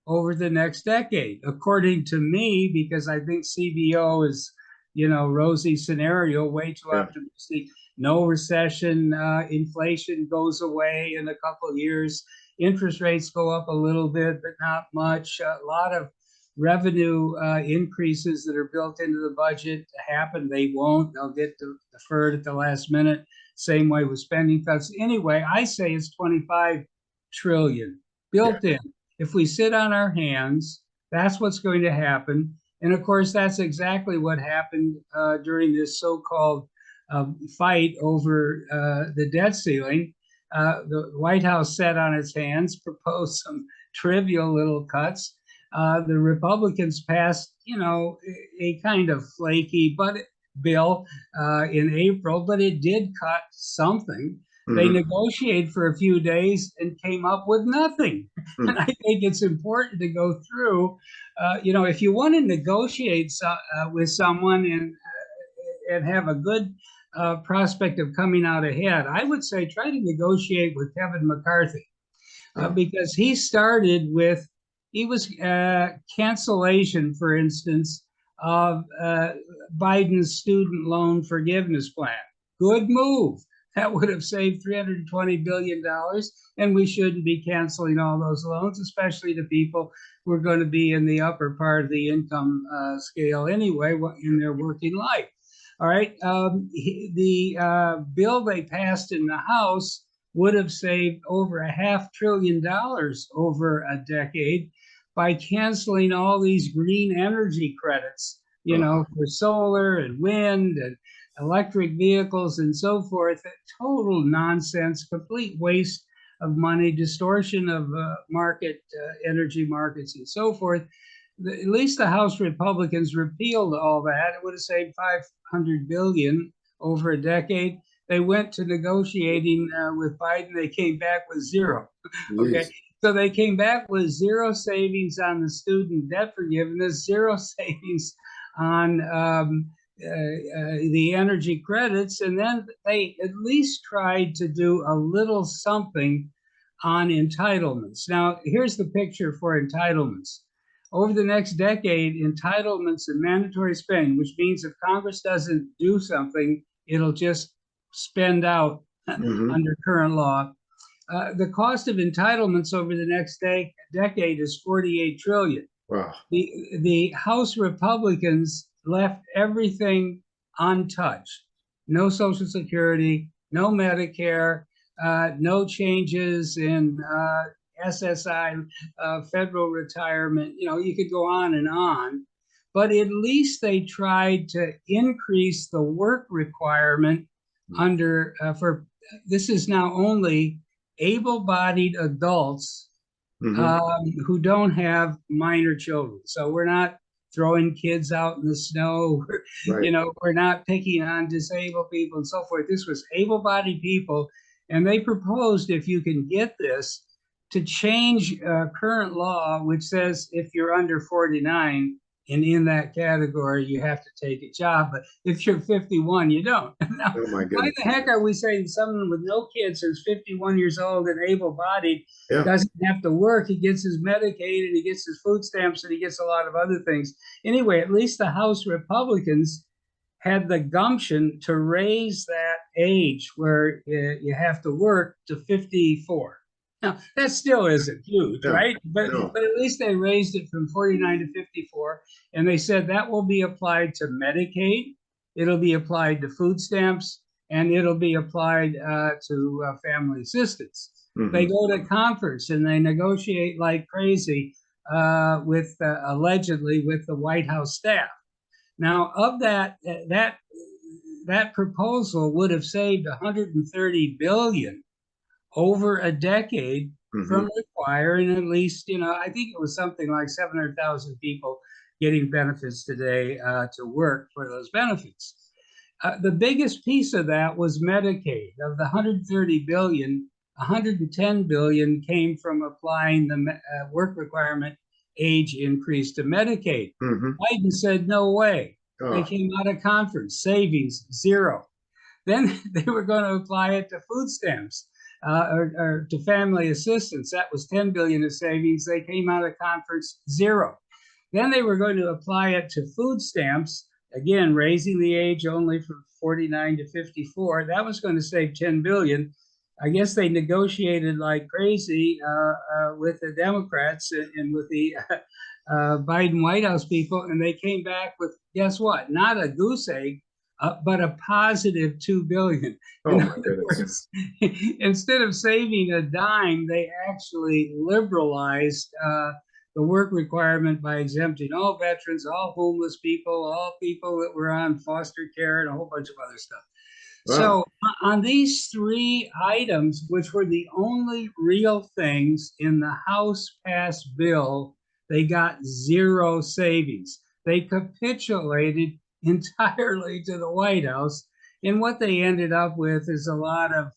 over the next decade. According to me, because I think CBO is rosy scenario, way too Yeah. optimistic. No recession, inflation goes away in a couple of years. Interest rates go up a little bit, but not much. A lot of revenue increases that are built into the budget happen. They won't. They'll get deferred at the last minute. Same way with spending cuts. Anyway, I say it's 25 trillion built in. If we sit on our hands, that's what's going to happen. And of course, that's exactly what happened during this so-called fight over the debt ceiling. The White House sat on its hands, proposed some trivial little cuts. The Republicans passed, a kind of flaky bill in April, but it did cut something. They negotiated for a few days and came up with nothing. And I think it's important to go through, if you want to negotiate with someone and have a good prospect of coming out ahead, I would say try to negotiate with Kevin McCarthy because he started with, cancellation, for instance, of Biden's student loan forgiveness plan. Good move. That would have saved $320 billion, and we shouldn't be canceling all those loans, especially to people who are going to be in the upper part of the income scale anyway in their working life. All right. The bill they passed in the House would have saved over $500 billion over a decade by canceling all these green energy credits, for solar and wind and electric vehicles and so forth. Total nonsense, complete waste of money, distortion of energy markets and so forth. At least the House Republicans repealed all that. It would have saved $500 billion over a decade. They went to negotiating with Biden. They came back with zero. Okay. So they came back with zero savings on the student debt forgiveness, zero savings on the energy credits, and then they at least tried to do a little something on entitlements. Now, here's the picture for entitlements. Over the next decade, entitlements and mandatory spending, which means if Congress doesn't do something, it'll just spend out under current law. The cost of entitlements over the next decade is $48 trillion. Wow. The House Republicans left everything untouched. No Social Security, no Medicare, no changes in SSI, federal retirement. You could go on. But at least they tried to increase the work requirement this is now only able-bodied adults who don't have minor children. So we're not throwing kids out in the snow. We're not picking on disabled people and so forth. This was able-bodied people. And they proposed, if you can get this, to change current law, which says if you're under 49 and in that category, you have to take a job. But if you're 51, you don't. Now, oh my goodness. Why the heck are we saying someone with no kids who's 51 years old and able-bodied doesn't have to work? He gets his Medicaid and he gets his food stamps and he gets a lot of other things. Anyway, at least the House Republicans had the gumption to raise that age where you have to work to 54. Now, that still isn't huge, right? But at least they raised it from 49 to 54. And they said that will be applied to Medicaid, it'll be applied to food stamps, and it'll be applied to family assistance. They go to conference and they negotiate like crazy allegedly with the White House staff. Now, of that proposal would have saved $130 billion over a decade from requiring at least, I think it was something like 700,000 people getting benefits today to work for those benefits. The biggest piece of that was Medicaid. Of the $130 billion, $110 billion came from applying the work requirement age increase to Medicaid. Biden said, no way. They came out of conference, savings, zero. Then they were going to apply it to food stamps. Or to family assistance, that was $10 billion of savings. They came out of conference, zero. Then they were going to apply it to food stamps, again, raising the age only from 49 to 54, that was going to save 10 billion. I guess they negotiated like crazy with the Democrats and with the Biden White House people, and they came back with, guess what? Not a goose egg, but a positive 2 billion. Oh my goodness. Instead of saving a dime, they actually liberalized the work requirement by exempting all veterans, all homeless people, all people that were on foster care, and a whole bunch of other stuff. Wow. So on these three items, which were the only real things in the House passed bill, they got zero savings. They capitulated entirely to the White House. And what they ended up with is a lot of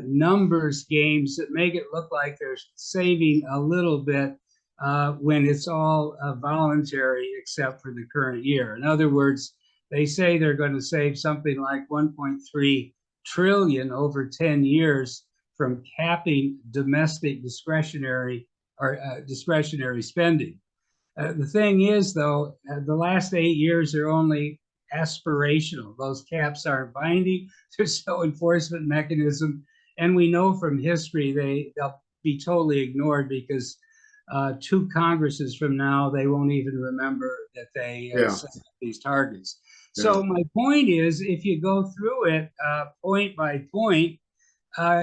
numbers games that make it look like they're saving a little bit when it's all voluntary except for the current year. In other words, they say they're going to save something like 1.3 trillion over 10 years from capping domestic discretionary spending. The thing is, though, the last 8 years are only aspirational. Those caps aren't binding. There's no enforcement mechanism. And we know from history they'll be totally ignored because 2 Congresses from now, they won't even remember that they set these targets. Yeah. So my point is, if you go through it point by point,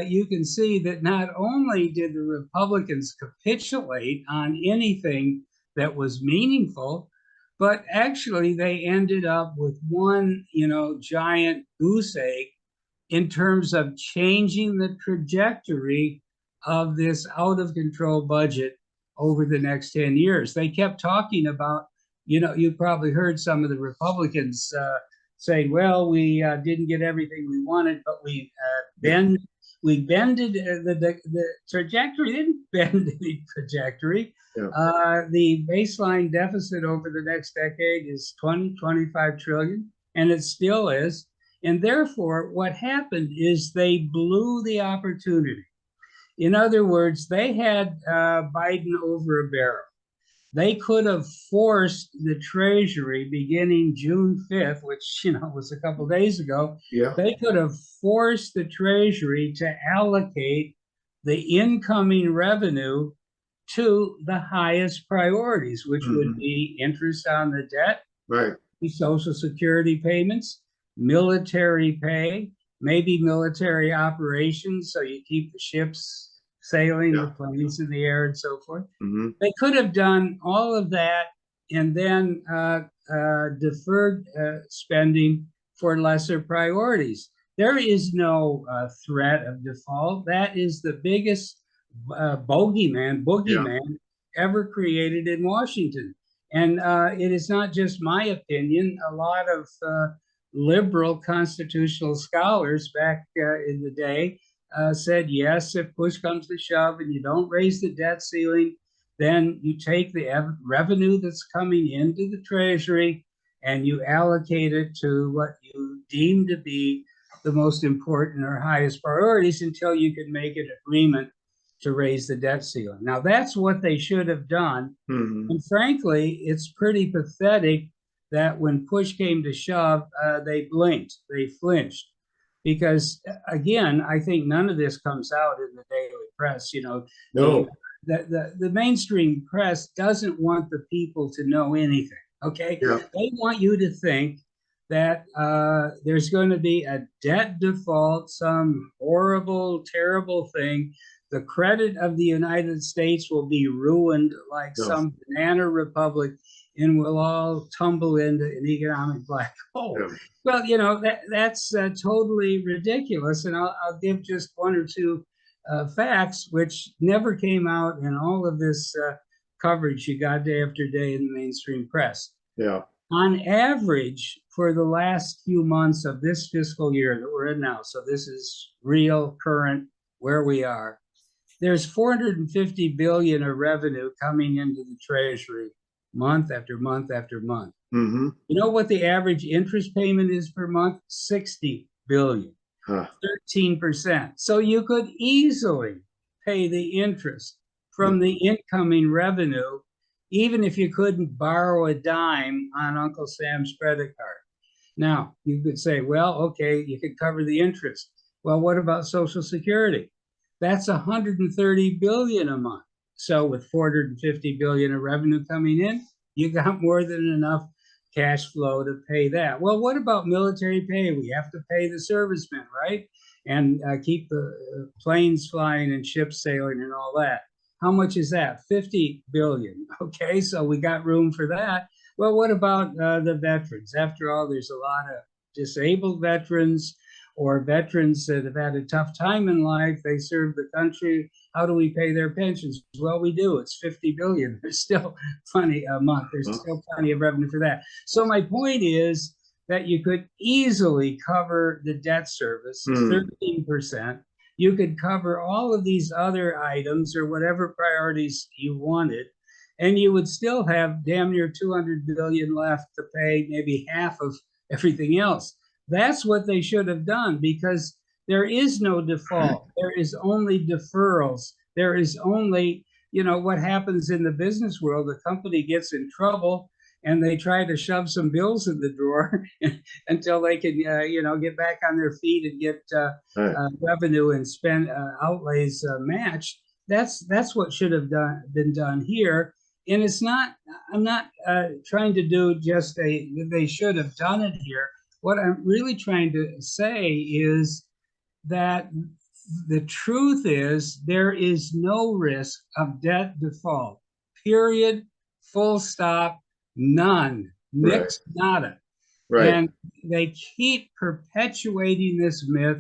you can see that not only did the Republicans capitulate on anything that was meaningful, but actually they ended up with one, giant goose egg in terms of changing the trajectory of this out of control budget over the next 10 years. They kept talking about, you probably heard some of the Republicans saying, well, we didn't get everything we wanted, but we bended the trajectory, didn't bend any trajectory. Yeah. The baseline deficit over the next decade is 25 trillion, and it still is. And therefore, what happened is they blew the opportunity. In other words, they had Biden over a barrel. They could have forced the Treasury beginning June 5th, which, was a couple of days ago. Yeah. They could have forced the Treasury to allocate the incoming revenue to the highest priorities, which would be interest on the debt, right, Social Security payments, military pay, maybe military operations, so you keep the ships sailing, the planes in the air, and so forth. They could have done all of that and then deferred spending for lesser priorities. There is no threat of default. That is the biggest boogeyman ever created in Washington. And it is not just my opinion. A lot of liberal constitutional scholars back in the day said, yes, if push comes to shove and you don't raise the debt ceiling, then you take the revenue that's coming into the Treasury and you allocate it to what you deem to be the most important or highest priorities until you can make an agreement to raise the debt ceiling. Now, that's what they should have done. And frankly, it's pretty pathetic that when push came to shove, they blinked, they flinched. Because again, I think none of this comes out in the daily press. No. The mainstream press doesn't want the people to know anything, okay? Yeah. They want you to think that there's going to be a debt default, some horrible, terrible thing. The credit of the United States will be ruined like some banana republic, and we'll all tumble into an economic black hole. Yeah. Well, that's totally ridiculous. And I'll give just one or two facts, which never came out in all of this coverage you got day after day in the mainstream press. Yeah. On average, for the last few months of this fiscal year that we're in now, so this is real, current, where we are, there's 450 billion of revenue coming into the Treasury month after month after month. You know what the average interest payment is per month? 60 billion, 13%. So you could easily pay the interest from the incoming revenue even if you couldn't borrow a dime on Uncle Sam's credit card. Now, you could say, well, okay, you could cover the interest. Well, what about Social Security? That's 130 billion a month. So with 450 billion of revenue coming in, you got more than enough cash flow to pay that. Well, what about military pay? We have to pay the servicemen, right? And keep the planes flying and ships sailing and all that. How much is that? 50 billion. Okay, so we got room for that. Well, what about the veterans? After all, there's a lot of disabled veterans or veterans that have had a tough time in life. They serve the country. How do we pay their pensions? Well, we do. It's 50 billion. There's still plenty a month. There's still plenty of revenue for that. So my point is that you could easily cover the debt service, 13%. You could cover all of these other items or whatever priorities you wanted, and you would still have damn near 200 billion left to pay maybe half of everything else. That's what they should have done, because there is no default. There is only deferrals. There is only, what happens in the business world. The company gets in trouble and they try to shove some bills in the drawer until they can, get back on their feet and get revenue and spend outlays matched. That's what should have been done here. And it's not, I'm not trying to do just they should have done it here. What I'm really trying to say is that the truth is there is no risk of debt default, period, full stop, none, nix, nada. Right. And they keep perpetuating this myth.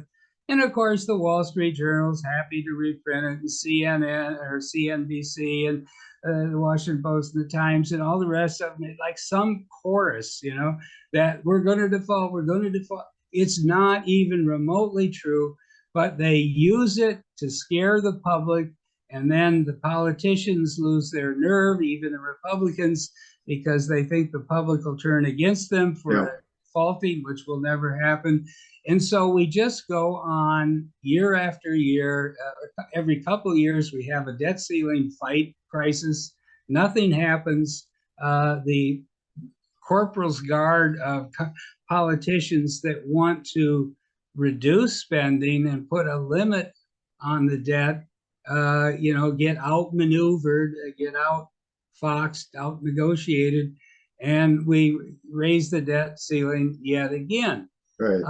And of course, the Wall Street Journal's happy to reprint it, and CNN or CNBC and the Washington Post and the Times and all the rest of them, like some chorus, that we're going to default, we're going to default. It's not even remotely true, but they use it to scare the public. And then the politicians lose their nerve, even the Republicans, because they think the public will turn against them for defaulting, which will never happen. And so we just go on year after year. Every couple of years, we have a debt ceiling fight crisis. Nothing happens. The corporal's guard of politicians that want to reduce spending and put a limit on the debt, get outmaneuvered, get outfoxed, out-negotiated, and we raise the debt ceiling yet again. Right.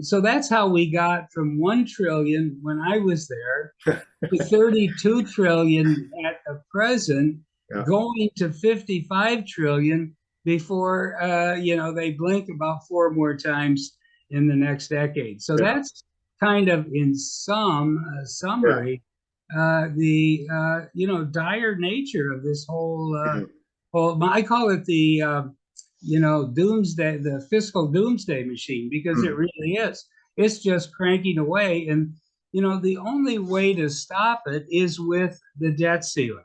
So that's how we got from 1 trillion when I was there to 32 trillion at the present, going to 55 trillion before, they blink about 4 more times in the next decade. So that's kind of, in summary, the dire nature of this whole, I call it the, doomsday, the fiscal doomsday machine, because it really is. It's just cranking away. And, the only way to stop it is with the debt ceiling.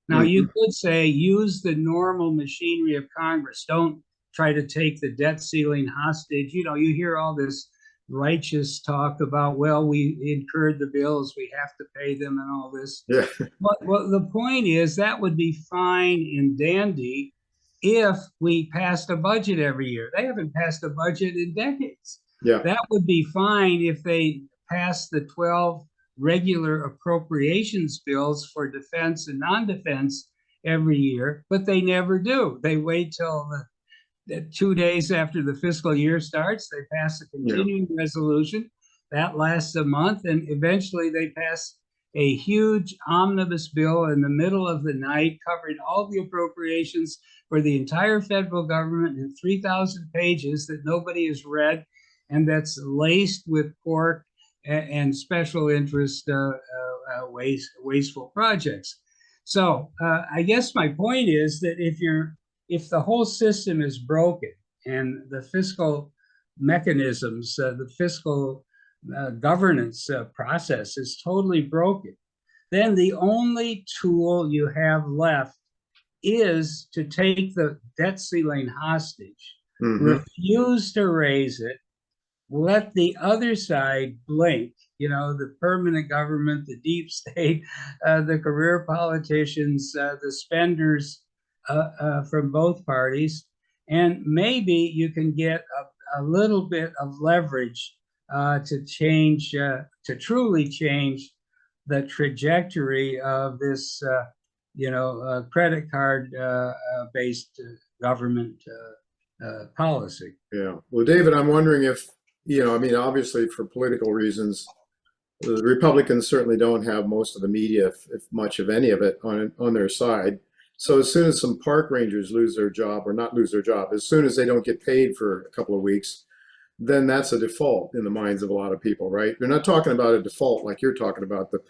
Now, you could say, use the normal machinery of Congress. Don't try to take the debt ceiling hostage. You hear all this righteous talk about, well, we incurred the bills, we have to pay them and all this. Yeah. But the point is that would be fine and dandy if we passed a budget every year. They haven't passed a budget in decades. Yeah. That would be fine if they passed the 12 regular appropriations bills for defense and non-defense every year, but they never do. They wait till the 2 days after the fiscal year starts. They pass a continuing resolution that lasts a month, and eventually they pass a huge omnibus bill in the middle of the night covering all the appropriations for the entire federal government in 3,000 pages that nobody has read, and that's laced with pork and special interest wasteful projects. So I guess my point is that if the whole system is broken and the fiscal mechanisms, the fiscal governance process is totally broken, then the only tool you have left is to take the debt ceiling hostage, refuse to raise it, let the other side blink, the permanent government, the deep state, the career politicians, the spenders, from both parties, and maybe you can get a little bit of leverage to change, to truly change the trajectory of this, credit card based government policy. Yeah. Well, David, I'm wondering if, I mean, obviously for political reasons, the Republicans certainly don't have most of the media, if much of any of it, on their side. So as soon as some park rangers lose their job, or not lose their job, as soon as they don't get paid for a couple of weeks, then that's a default in the minds of a lot of people, right? They're not talking about a default like you're talking about. The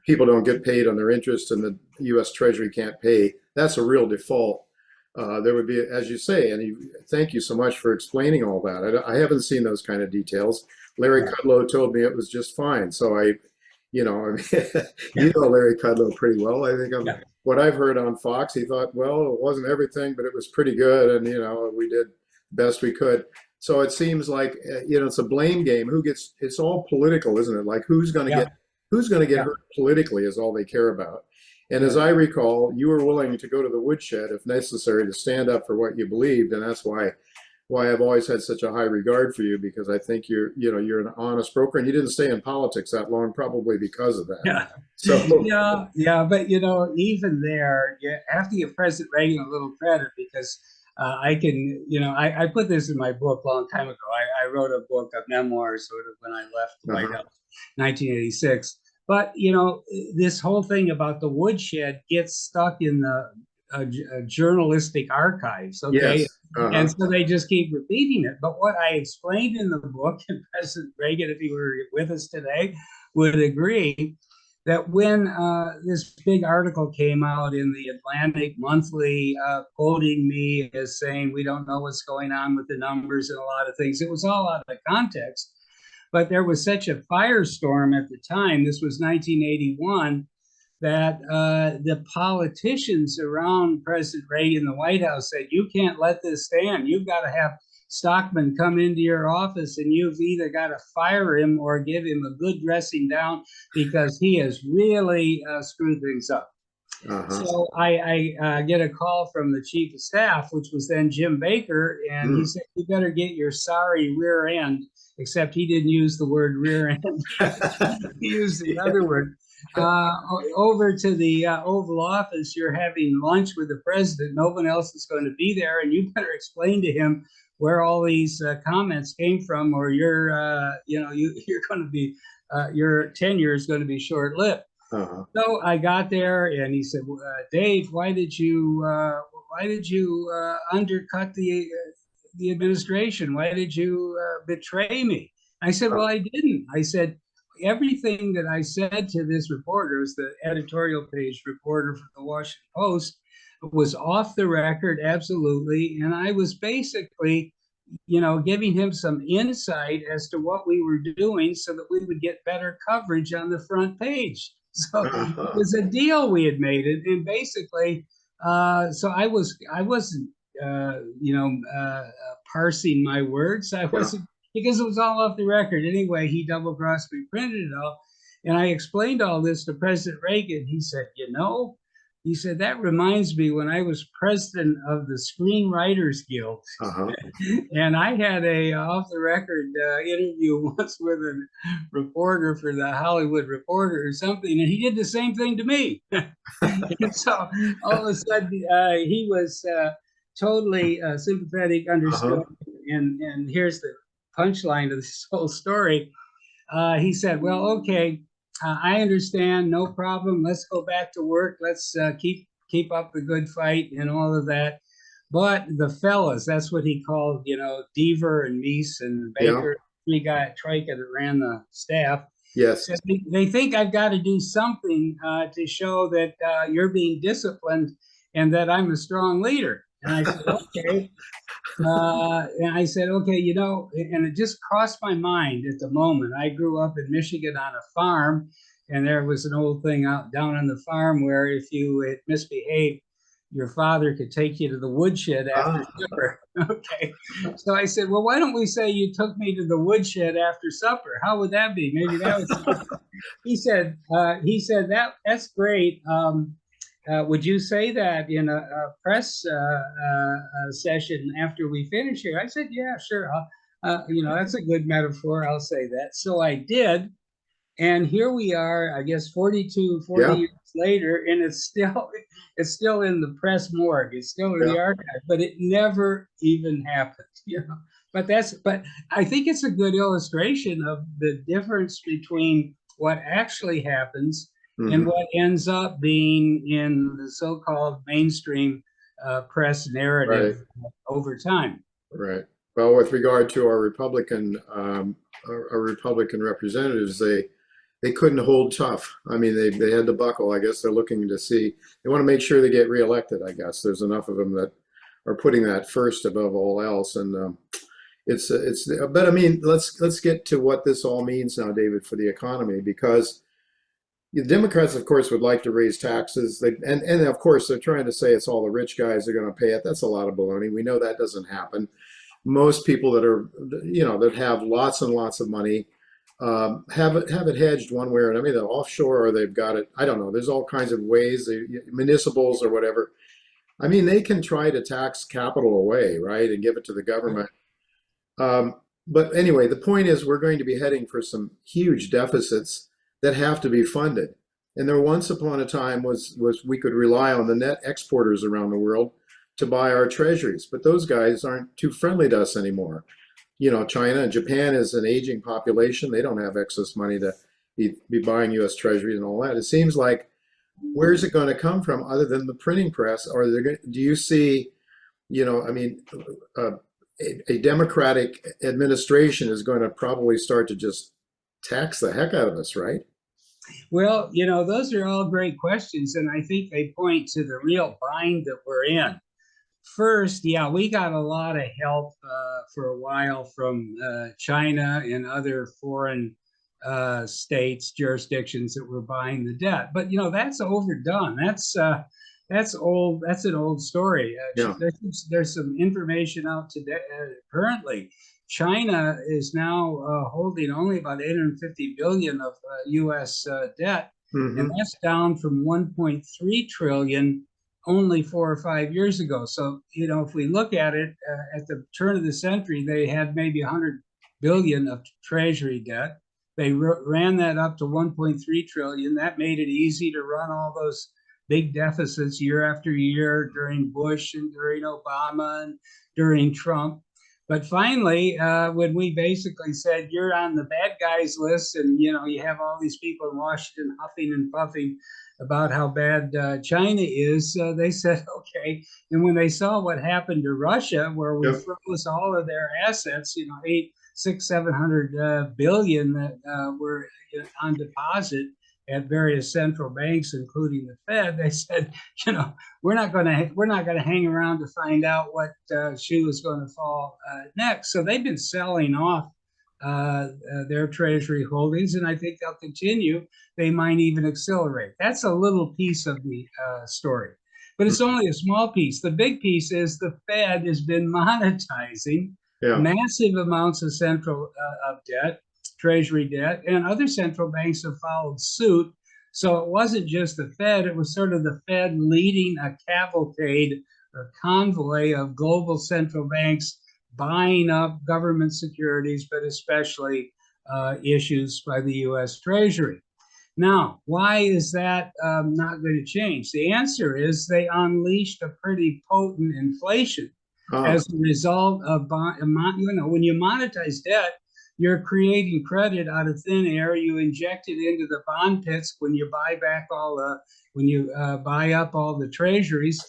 people don't get paid on their interest and the U.S. Treasury can't pay. That's a real default. There would be, as you say, and thank you so much for explaining all that. I haven't seen those kind of details. Larry Kudlow told me it was just fine. So I mean, you know Larry Kudlow pretty well. I think what I've heard on Fox, he thought, well, it wasn't everything, but it was pretty good. And, we did the best we could. So it seems like, it's a blame game. It's all political, isn't it? Like who's going to get hurt politically is all they care about. And as I recall, you were willing to go to the woodshed if necessary to stand up for what you believed. And that's why I've always had such a high regard for you, because I think you're an honest broker, and you didn't stay in politics that long, probably because of that. Yeah. So But even there, you have to give President Reagan a little credit, because I put this in my book a long time ago. I wrote a book of memoirs sort of when I left the White House, 1986. But, this whole thing about the woodshed gets stuck in the journalistic archives, okay? Yes. And so they just keep repeating it. But what I explained in the book, and President Reagan, if he were with us today, would agree, that when this big article came out in the Atlantic Monthly, quoting me as saying, we don't know what's going on with the numbers and a lot of things, it was all out of context. But there was such a firestorm at the time, this was 1981, that the politicians around President Reagan in the White House said, you can't let this stand. You've got to have Stockman come into your office, and you've either got to fire him or give him a good dressing down, because he has really screwed things up. So I get a call from the chief of staff, which was then Jim Baker, and he said, you better get your sorry rear end, except he didn't use the word rear end. He used the other word. Over to the Oval Office. You're having lunch with the president. No one else is going to be there, and you better explain to him where all these comments came from, or you're going to be your tenure is going to be short-lived. So I got there, and he said, Dave, why did you undercut the administration? Why did you betray me? I said, well, I didn't. I said, everything that I said to this reporter, was the editorial page reporter for the Washington Post, was off the record, absolutely. And I was basically, giving him some insight as to what we were doing so that we would get better coverage on the front page. So it was a deal we had made. And basically, so I wasn't, parsing my words. I wasn't, because it was all off the record. Anyway, he double-crossed me, printed it all. And I explained all this to President Reagan. He said, he said, that reminds me when I was president of the Screenwriters Guild. And I had a off-the-record interview once with a reporter for the Hollywood Reporter or something, and he did the same thing to me. And so all of a sudden, he was totally sympathetic, understood. And here's the punchline of this whole story. He said, well, okay, I understand, no problem. Let's go back to work. Let's keep up the good fight and all of that. But the fellas, that's what he called, Deaver and Meese and Baker, Troika that ran the staff. Yes. Said they think I've got to do something to show that you're being disciplined and that I'm a strong leader. And I said, okay. And I said, okay, and it just crossed my mind at the moment. I grew up in Michigan on a farm, and there was an old thing out down on the farm where if you had misbehaved, your father could take you to the woodshed after supper. Okay. So I said, well, why don't we say you took me to the woodshed after supper? How would that be? Maybe that was. He said that's great. Would you say that in a press session after we finish here? I said, yeah, sure. That's a good metaphor. I'll say that. So I did. And here we are, I guess 40 Yeah, years later, and it's still in the press morgue. It's still in yeah, the archive, but it never even happened, you know. But I think it's a good illustration of the difference between what actually happens and hmm, what ends up being in the so-called mainstream press right, narrative over time. right. Well, with regard to our Republican representatives, they couldn't hold tough. I mean, they had to buckle. I guess they're looking to see. They want to make sure they get reelected. I guess there's enough of them that are putting that first above all else. And it's. But I mean, let's get to what this all means now, David, for the economy, because the Democrats, of course, would like to raise taxes. And of course, they're trying to say it's all the rich guys are going to pay it. That's a lot of baloney. We know that doesn't happen. Most people that are, that have lots and lots of money have it hedged one way or another. I mean, they're offshore or they've got it. I don't know. There's all kinds of ways, municipals or whatever. I mean, they can try to tax capital away, right, and give it to the government. Um, but anyway, the point is we're going to be heading for some huge deficits that have to be funded. And there once upon a time was we could rely on the net exporters around the world to buy our treasuries, but those guys aren't too friendly to us anymore. China and Japan is an aging population. They don't have excess money to be buying U.S. treasuries and all that. It seems like where's it going to come from other than the printing press? Or do you see, I mean, uh, a Democratic administration is going to probably start to just tax the heck out of us, right? Well, those are all great questions, and I think they point to the real bind that we're in. First, yeah, we got a lot of help for a while from China and other foreign states, jurisdictions that were buying the debt. But that's overdone. That's old. That's an old story. Yeah. There's some information out today. Currently, China is now holding only about 850 billion of U.S. Debt, and Hmm. that's down from 1.3 trillion only 4 or 5 years ago. So, if we look at it at the turn of the century, they had maybe 100 billion of treasury debt. They ran that up to 1.3 trillion. That made it easy to run all those big deficits year after year during Bush and during Obama and during Trump. But finally, when we basically said you're on the bad guys list, and you have all these people in Washington huffing and puffing about how bad China is, they said okay. And when they saw what happened to Russia, where we Yep. froze all of their assets, 700 billion that were on deposit at various central banks, including the Fed, they said, we're not going to hang around to find out what shoe is going to fall next. So they've been selling off their treasury holdings, and I think they'll continue. They might even accelerate. That's a little piece of the story, but it's only a small piece. The big piece is the Fed has been monetizing Yeah. massive amounts of of debt, treasury debt, and other central banks have followed suit. So it wasn't just the Fed, it was sort of the Fed leading a cavalcade or convoy of global central banks buying up government securities, but especially issues by the US Treasury. Now, why is that not going to change? The answer is they unleashed a pretty potent inflation Ah, as a result of, when you monetize debt, you're creating credit out of thin air. You inject it into the bond pits when you buy up all the treasuries,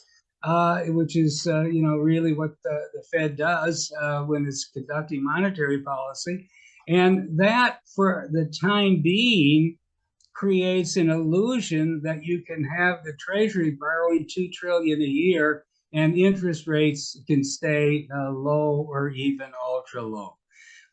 which is, really what the Fed does when it's conducting monetary policy. And that, for the time being, creates an illusion that you can have the Treasury borrowing 2 trillion a year and interest rates can stay low or even ultra low.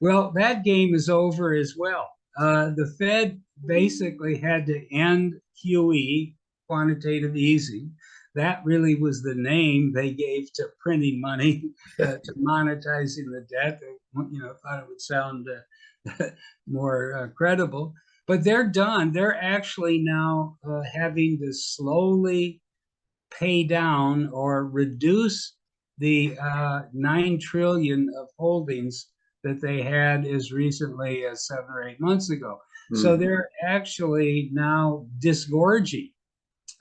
Well, that game is over as well. The Fed basically had to end QE, quantitative easing. That really was the name they gave to printing money, to monetizing the debt. They, thought it would sound more credible. But they're done. They're actually now having to slowly pay down or reduce the 9 trillion of holdings that they had as recently as 7 or 8 months ago. So they're actually now disgorging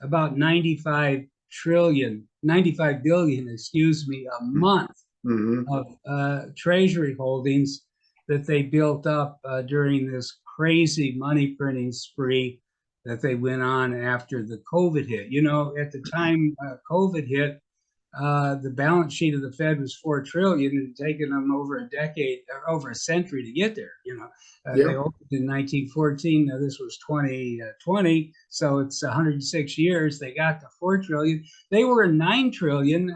about 95 billion, a month of Treasury holdings that they built up during this crazy money printing spree that they went on after the COVID hit. You know, at the time COVID hit, the balance sheet of the Fed was 4 trillion. It had taken them over a decade or over a century to get there. You know, they opened in 1914. Now this was 2020, so it's 106 years. They got to 4 trillion. They were 9 trillion.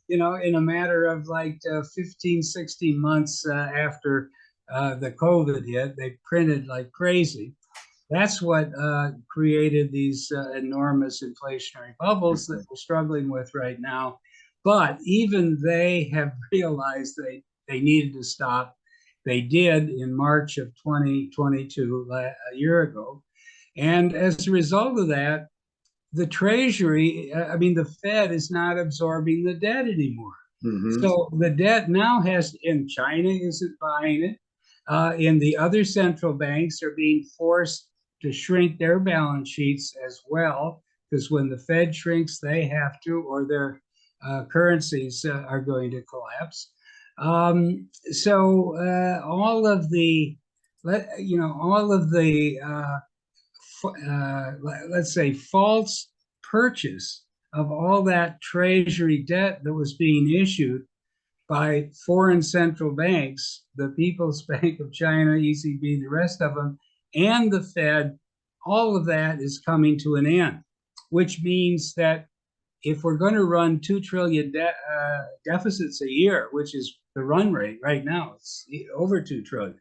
You know, in a matter of like 15, 16 months after the COVID hit, they printed like crazy. That's what created these enormous inflationary bubbles that we're struggling with right now. But even they have realized they needed to stop. They did in March of 2022, a year ago. And as a result of that, the Treasury, the Fed is not absorbing the debt anymore. So the debt now and China isn't buying it. And the other central banks are being forced to shrink their balance sheets as well, because when the Fed shrinks, they have to, or their currencies are going to collapse. So all of the, let's say, false purchase of all that Treasury debt that was being issued by foreign central banks, the People's Bank of China, ECB, the rest of them, and the Fed, all of that is coming to an end, which means that if we're going to run 2 trillion deficits a year, which is the run rate right now, it's over 2 trillion,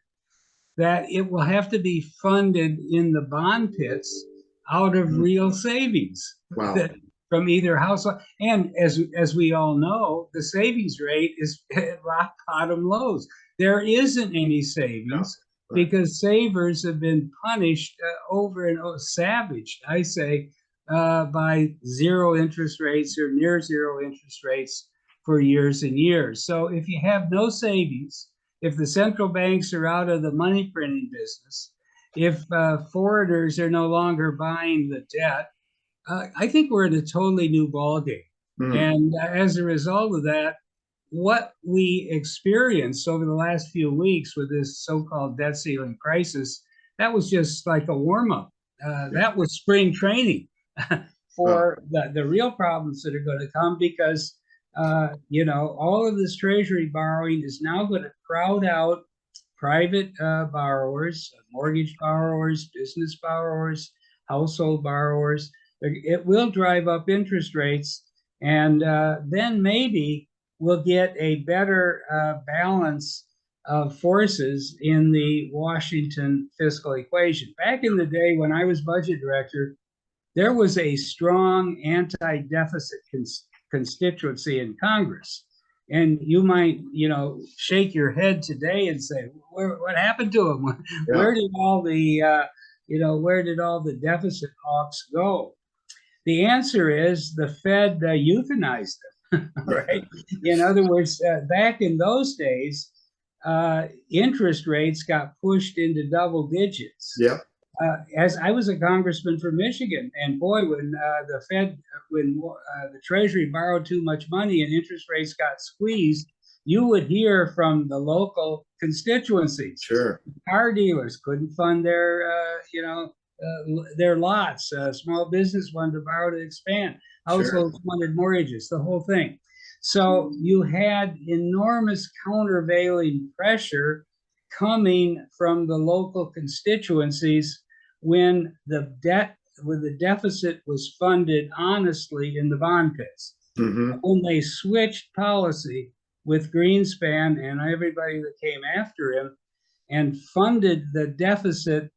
that it will have to be funded in the bond pits out of real savings. Wow. From either household, and as we all know, the savings rate is at rock bottom lows. There isn't any savings because savers have been punished over and over, savaged, I say, by zero interest rates or near zero interest rates for years and years. So if you have no savings, if the central banks are out of the money printing business, if foreigners are no longer buying the debt, I think we're in a totally new ballgame. And as a result of that, what we experienced over the last few weeks with this so-called debt ceiling crisis, that was just like a warm-up. That was spring training for the real problems that are going to come, because all of this Treasury borrowing is now going to crowd out private borrowers, mortgage borrowers, business borrowers, household borrowers. It will drive up interest rates, and then maybe we'll get a better balance of forces in the Washington fiscal equation. Back in the day when I was budget director, there was a strong anti-deficit constituency in Congress. And you might, shake your head today and say, what happened to them? Where did all the, where did all the deficit hawks go? The answer is the Fed euthanized them, right? In other words, back in those days, interest rates got pushed into double digits. As I was a congressman from Michigan, and boy, when the Fed, the Treasury borrowed too much money and interest rates got squeezed, you would hear from the local constituencies. Car dealers couldn't fund their lots. Small business wanted to borrow to expand. Households wanted mortgages, the whole thing. So you had enormous countervailing pressure coming from the local constituencies when the deficit was funded honestly in the bond pits. When they switched policy with Greenspan and everybody that came after him and funded the deficit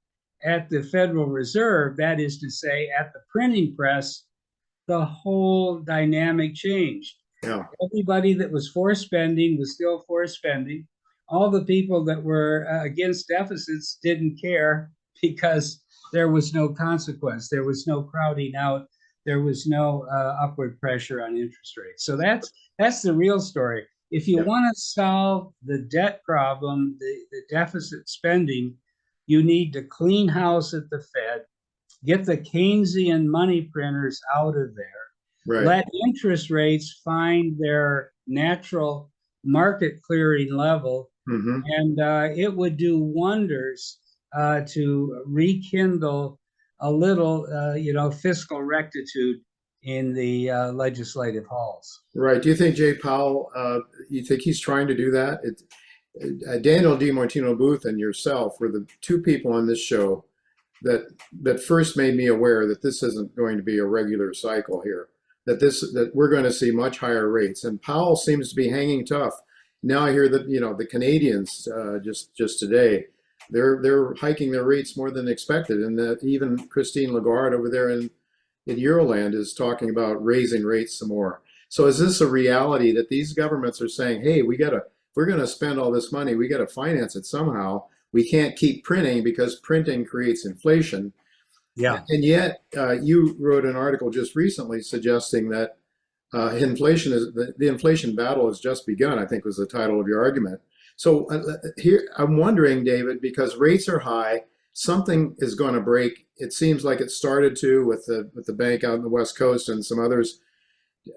at the Federal Reserve, that is to say, at the printing press, the whole dynamic changed. Everybody that was for spending was still for spending. All the people that were against deficits didn't care because there was no consequence. There was no crowding out there was no upward pressure on interest rates. So that's the real story. If you want to solve the debt problem, the deficit spending, you need to clean house at the Fed, get the Keynesian money printers out of there, Right. let interest rates find their natural market clearing level, and it would do wonders to rekindle a little, fiscal rectitude in the legislative halls. Right. Do you think Jay Powell, you think he's trying to do that? Daniel DiMartino Booth and yourself were the two people on this show that first made me aware that this isn't going to be a regular cycle here, that we're going to see much higher rates. And Powell seems to be hanging tough. Now I hear that, the Canadians just today, they're hiking their rates more than expected, and that even Christine Lagarde over there in Euroland is talking about raising rates some more. So is this a reality that these governments are saying, hey, if we're going to spend all this money, we got to finance it somehow. We can't keep printing because printing creates inflation. Yeah. And yet you wrote an article just recently suggesting that the inflation battle has just begun, I think was the title of your argument. So here I'm wondering, David, because rates are high, something is going to break. It seems like it started to with the bank out on the West Coast and some others.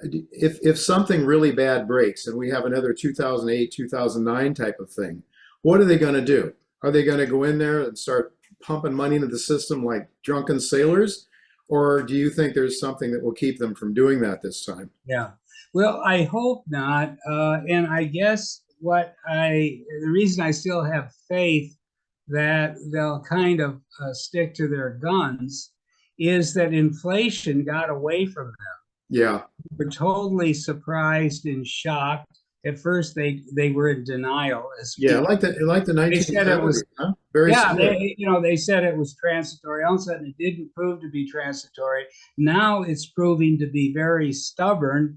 If something really bad breaks and we have another 2008, 2009 type of thing, what are they going to do? Are they going to go in there and start pumping money into the system like drunken sailors? Or do you think there's something that will keep them from doing that this time? Yeah. Well, I hope not. And I guess the reason I still have faith that they'll kind of stick to their guns is that inflation got away from them. Yeah. We're totally surprised and shocked. At first, they were in denial. Like the 1970s. They said it was very they said it was transitory. All of a sudden, it didn't prove to be transitory. Now it's proving to be very stubborn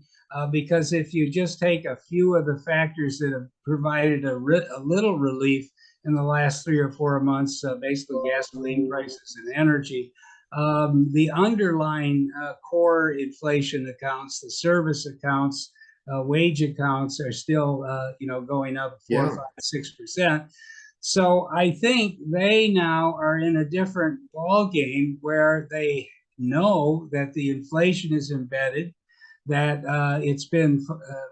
because if you just take a few of the factors that have provided a little relief in the last 3 or 4 months, basically gasoline prices and energy, the underlying core inflation accounts, the service accounts, wage accounts are still, going up 4, 5, 6%. So I think they now are in a different ball game where they know that the inflation is embedded, that it's been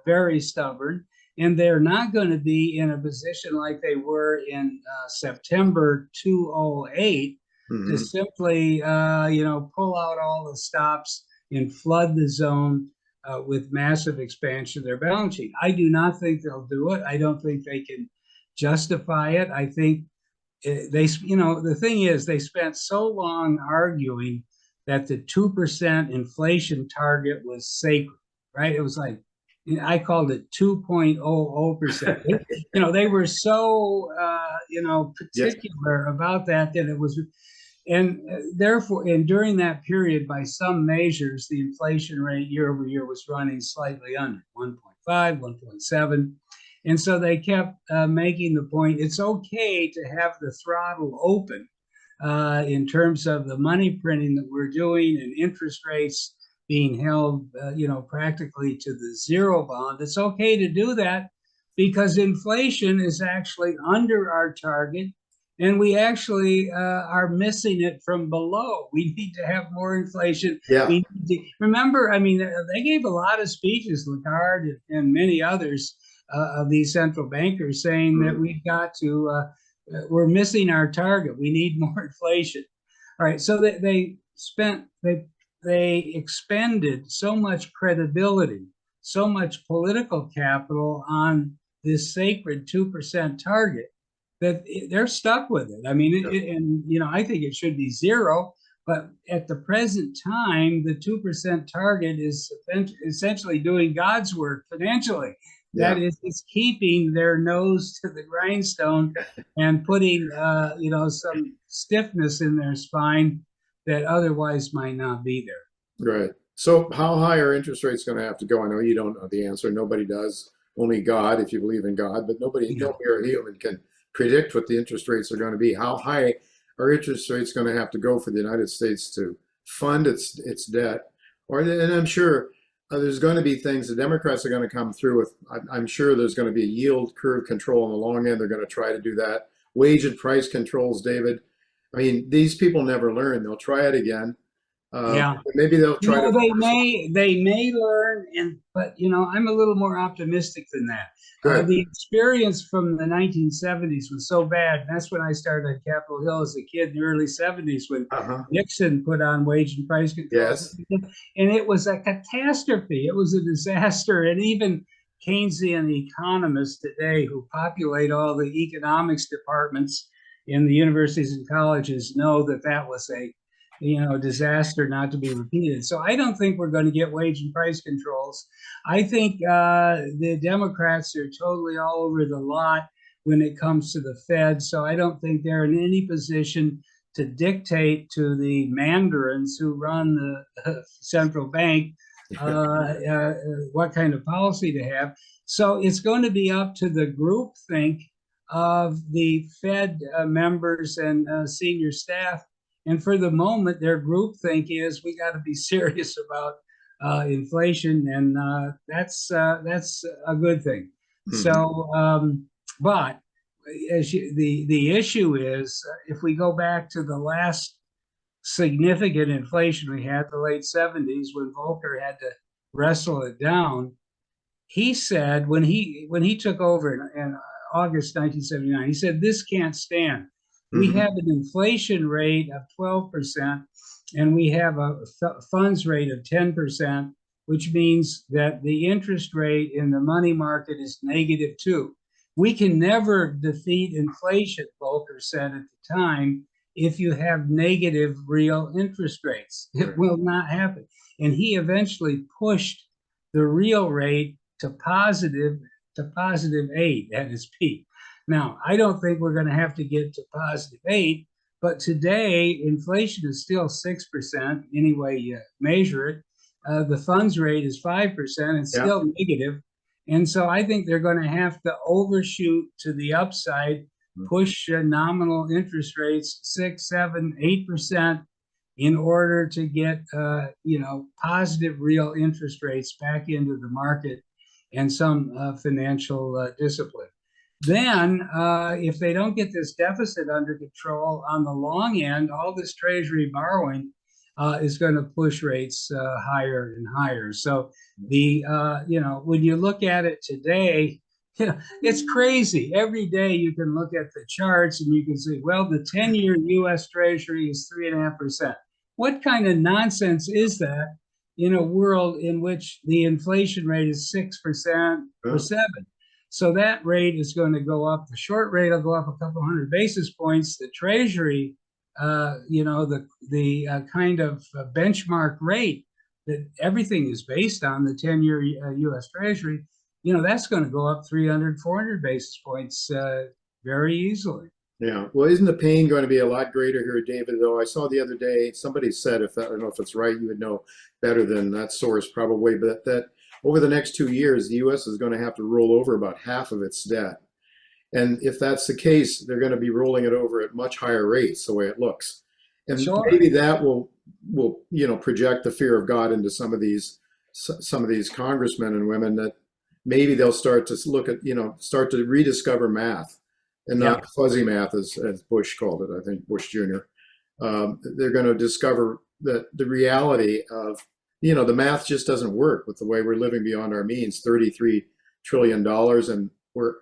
very stubborn, and they're not going to be in a position like they were in September 2008 to simply, pull out all the stops and flood the zone with massive expansion of their balance sheet. I do not think they'll do it. I don't think they can justify it. I think the thing is, they spent so long arguing that the 2% inflation target was sacred, right? It was like, I called it 2.00%. They were so, particular about that it was. And therefore, and during that period, by some measures, the inflation rate year over year was running slightly under 1.5, 1.7. And so they kept making the point, it's okay to have the throttle open in terms of the money printing that we're doing and interest rates being held, practically to the zero bound. It's okay to do that because inflation is actually under our target. And we actually are missing it from below. We need to have more inflation. Yeah. Remember, they gave a lot of speeches, Lagarde and many others of these central bankers, saying that we've got to, we're missing our target. We need more inflation. All right, so they expended so much credibility, so much political capital on this sacred 2% target that they're stuck with it. I think it should be zero, but at the present time, the 2% target is essentially doing God's work financially. Yeah. That is, it's keeping their nose to the grindstone and putting, some stiffness in their spine that otherwise might not be there. Right. So how high are interest rates going to have to go? I know you don't know the answer. Nobody does. Only God, if you believe in God, but no mere human can predict what the interest rates are going to be. How high are interest rates going to have to go for the United States to fund its debt, Or, and I'm sure there's going to be things the Democrats are going to come through with. I'm sure there's going to be yield curve control on the long end. They're going to try to do that. Wage and price controls, David. I mean, these people never learn. They'll try it again. Yeah. Maybe they'll try to. They may learn, but I'm a little more optimistic than that. Good. The experience from the 1970s was so bad. And that's when I started at Capitol Hill as a kid in the early 70s when Nixon put on wage and price controls. Yes. And it was a catastrophe. It was a disaster. And even Keynesian economists today who populate all the economics departments in the universities and colleges know that that was a disaster not to be repeated. So I don't think we're going to get wage and price controls. I think the Democrats are totally all over the lot when it comes to the Fed. So I don't think they're in any position to dictate to the mandarins who run the central bank what kind of policy to have. So it's going to be up to the groupthink of the Fed members and senior staff. And for the moment, their groupthink is we got to be serious about inflation, and that's a good thing. So, but the issue is, if we go back to the last significant inflation we had, the late 70s, when Volcker had to wrestle it down, he said when he took over in August 1979, he said, "This can't stand. We have an inflation rate of 12%, and we have a funds rate of 10%, which means that the interest rate in the money market is -2. We can never defeat inflation," Volcker said at the time, "if you have negative real interest rates. It will not happen." And he eventually pushed the real rate to positive 8 at its peak. Now, I don't think we're going to have to get to positive 8, but today inflation is still 6%, any way you measure it. The funds rate is 5%, it's still negative. And so I think they're going to have to overshoot to the upside, push nominal interest rates 6, 7, 8% in order to get positive real interest rates back into the market and some financial discipline. Then, if they don't get this deficit under control on the long end, all this Treasury borrowing is going to push rates higher and higher. So when you look at it today, it's crazy. Every day you can look at the charts and you can say, well, the 10-year U.S. Treasury is 3.5%. What kind of nonsense is that in a world in which the inflation rate is 6% or 7%? So that rate is going to go up. The short rate will go up a couple hundred basis points. The Treasury, the kind of benchmark rate that everything is based on, the 10-year U.S. Treasury, that's going to go up 300, 400 basis points very easily. Yeah. Well, isn't the pain going to be a lot greater here, David? Though I saw the other day, somebody said, I don't know if it's right, you would know better than that source probably, but that over the next 2 years, the U.S. is going to have to roll over about half of its debt. And if that's the case, they're going to be rolling it over at much higher rates, the way it looks. And maybe that will project the fear of God into some of these congressmen and women, that maybe they'll start to look at, start to rediscover math and not fuzzy math, as Bush called it, I think, Bush Jr. They're going to discover that the reality of, the math just doesn't work with the way we're living beyond our means, $33 trillion. And we're,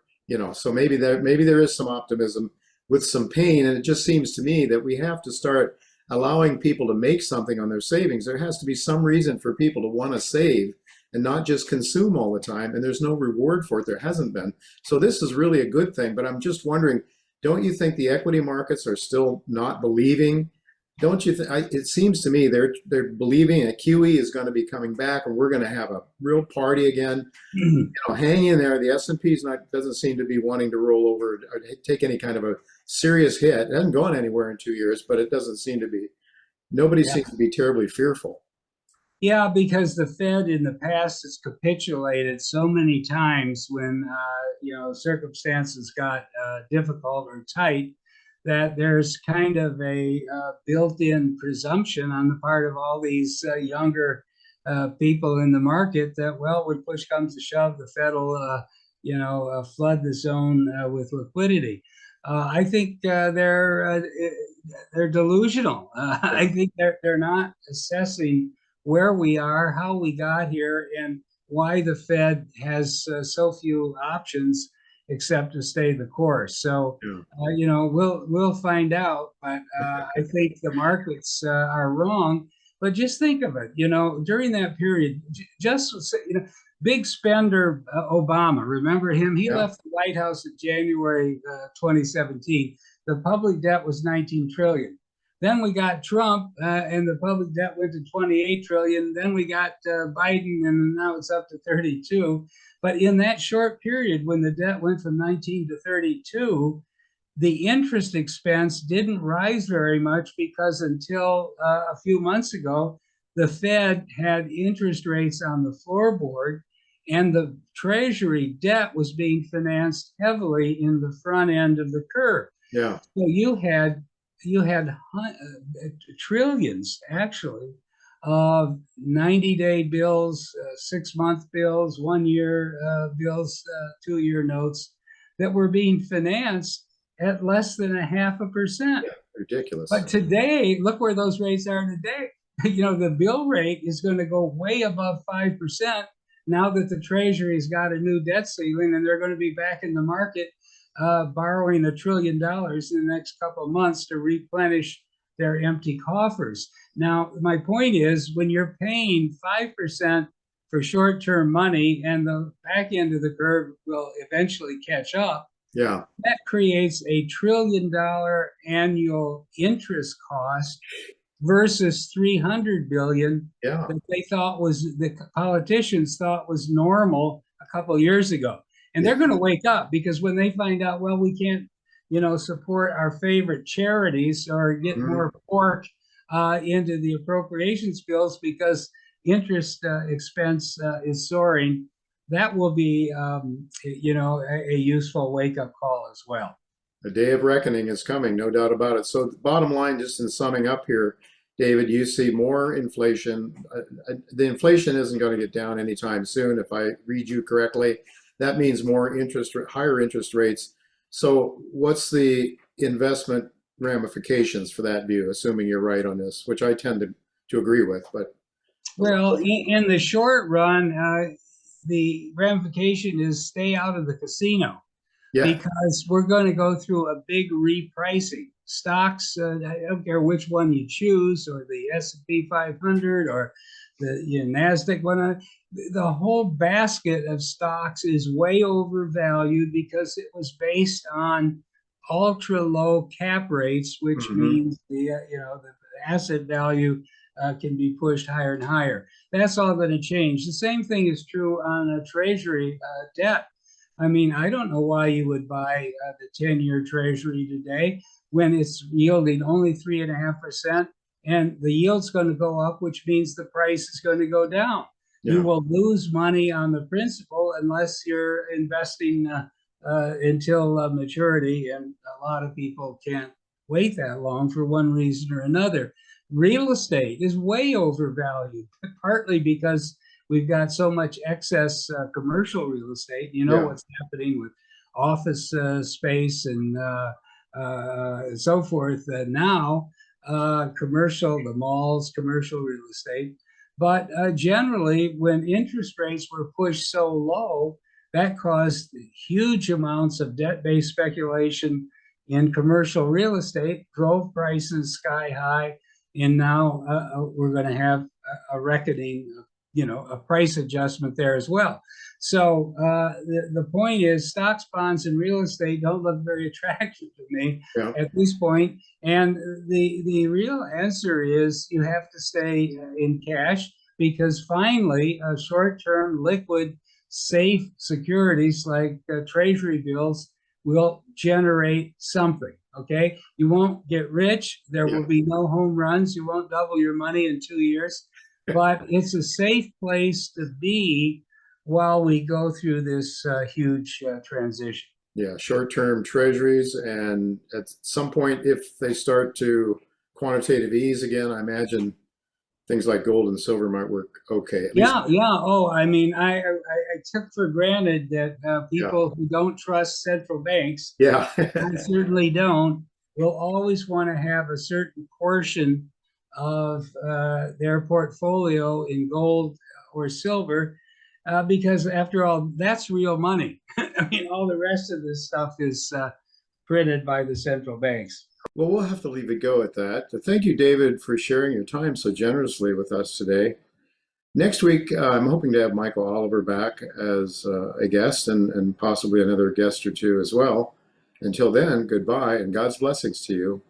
so maybe there is some optimism with some pain. And it just seems to me that we have to start allowing people to make something on their savings. There has to be some reason for people to want to save and not just consume all the time. And there's no reward for it. There hasn't been. So this is really a good thing. But I'm just wondering, don't you think the equity markets are still not believing? Don't you think? It seems to me they're believing that QE is going to be coming back, and we're going to have a real party again. Hang in there. The S&P doesn't seem to be wanting to roll over or take any kind of a serious hit. It hasn't gone anywhere in 2 years, but it doesn't seem to be. Nobody seems to be terribly fearful. Yeah, because the Fed in the past has capitulated so many times when circumstances got difficult or tight, that there's kind of a built-in presumption on the part of all these younger people in the market that, well, when push comes to shove, the Fed will, flood the zone with liquidity. I think they're delusional. I think they're not assessing where we are, how we got here, and why the Fed has so few options except to stay the course. So, we'll find out. But I think the markets are wrong. But just think of it, during that period, just big spender Obama. Remember him? He left the White House in January 2017. The public debt was 19 trillion. Then we got Trump, and the public debt went to 28 trillion. Then we got Biden, and now it's up to 32. But in that short period, when the debt went from 19 to 32, the interest expense didn't rise very much because until a few months ago, the Fed had interest rates on the floorboard, and the Treasury debt was being financed heavily in the front end of the curve. Yeah. So you had trillions, actually, of 90-day bills, 6-month bills, 1-year bills, 2-year notes that were being financed at less than 0.5%. Yeah, ridiculous. But today, look where those rates are today. The bill rate is going to go way above 5% now that the Treasury's got a new debt ceiling, and they're going to be back in the market borrowing $1 trillion in the next couple of months to replenish their empty coffers. Now, my point is, when you're paying 5% for short-term money and the back end of the curve will eventually catch up, that creates $1 trillion annual interest cost versus 300 billion that they thought the politicians thought was normal a couple of years ago. And they're going to wake up, because when they find out, well, we can't, support our favorite charities or get more pork into the appropriations bills because interest expense is soaring, that will be, a useful wake-up call as well. The day of reckoning is coming, no doubt about it. So the bottom line, just in summing up here, David, you see more inflation. The inflation isn't going to get down anytime soon, if I read you correctly. That means higher interest rates. So what's the investment ramifications for that view, assuming you're right on this, which I tend to agree with? But well, in the short run, the ramification is stay out of the casino, because we're going to go through a big repricing. Stocks, I don't care which one you choose, or the S&P 500 or the NASDAQ one, the whole basket of stocks is way overvalued because it was based on ultra low cap rates, which means the asset value can be pushed higher and higher. That's all going to change. The same thing is true on a Treasury debt. I mean, I don't know why you would buy the 10-year Treasury today when it's yielding only 3.5%, and the yield's going to go up, which means the price is going to go down. You will lose money on the principal unless you're investing until maturity, and a lot of people can't wait that long for one reason or another. Real estate is way overvalued, partly because we've got so much excess commercial real estate. What's happening with office space and so forth now. The malls, commercial real estate. But generally, when interest rates were pushed so low, that caused huge amounts of debt-based speculation in commercial real estate, drove prices sky high, and now we're going to have a reckoning, a price adjustment there as well. So the point is, stocks, bonds, and real estate don't look very attractive to me at this point. And the real answer is you have to stay in cash, because finally, short-term, liquid, safe securities like Treasury bills will generate something. Okay, you won't get rich. There will be no home runs. You won't double your money in 2 years, but it's a safe place to be while we go through this huge transition. Yeah, short-term treasuries, and at some point, if they start to quantitative ease again, I imagine things like gold and silver might work okay. At Yeah, least, yeah. Oh, I mean, I took for granted that people who don't trust central banks, yeah. I certainly don't, will always want to have a certain portion of their portfolio in gold or silver, because after all, that's real money. I mean, all the rest of this stuff is printed by the central banks. Well, we'll have to leave it go at that. Thank you, David, for sharing your time so generously with us today. Next week, I'm hoping to have Michael Oliver back as a guest and possibly another guest or two as well. Until then, goodbye and God's blessings to you.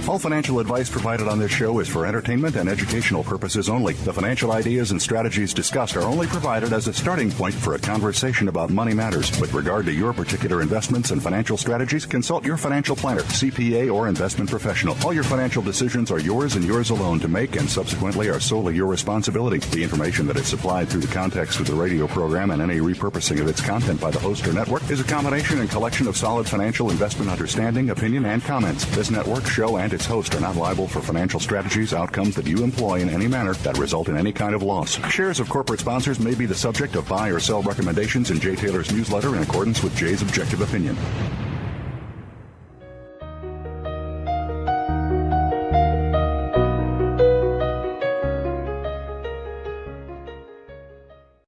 All financial advice provided on this show is for entertainment and educational purposes only. The financial ideas and strategies discussed are only provided as a starting point for a conversation about money matters. With regard to your particular investments and financial strategies, consult your financial planner, CPA, or investment professional. All your financial decisions are yours and yours alone to make and subsequently are solely your responsibility. The information that is supplied through the context of the radio program and any repurposing of its content by the host or network is a combination and collection of solid financial investment understanding, opinion, and comments. This network, show, and its host are not liable for financial strategies, outcomes that you employ in any manner that result in any kind of loss. Shares of corporate sponsors may be the subject of buy or sell recommendations in Jay Taylor's newsletter in accordance with Jay's objective opinion.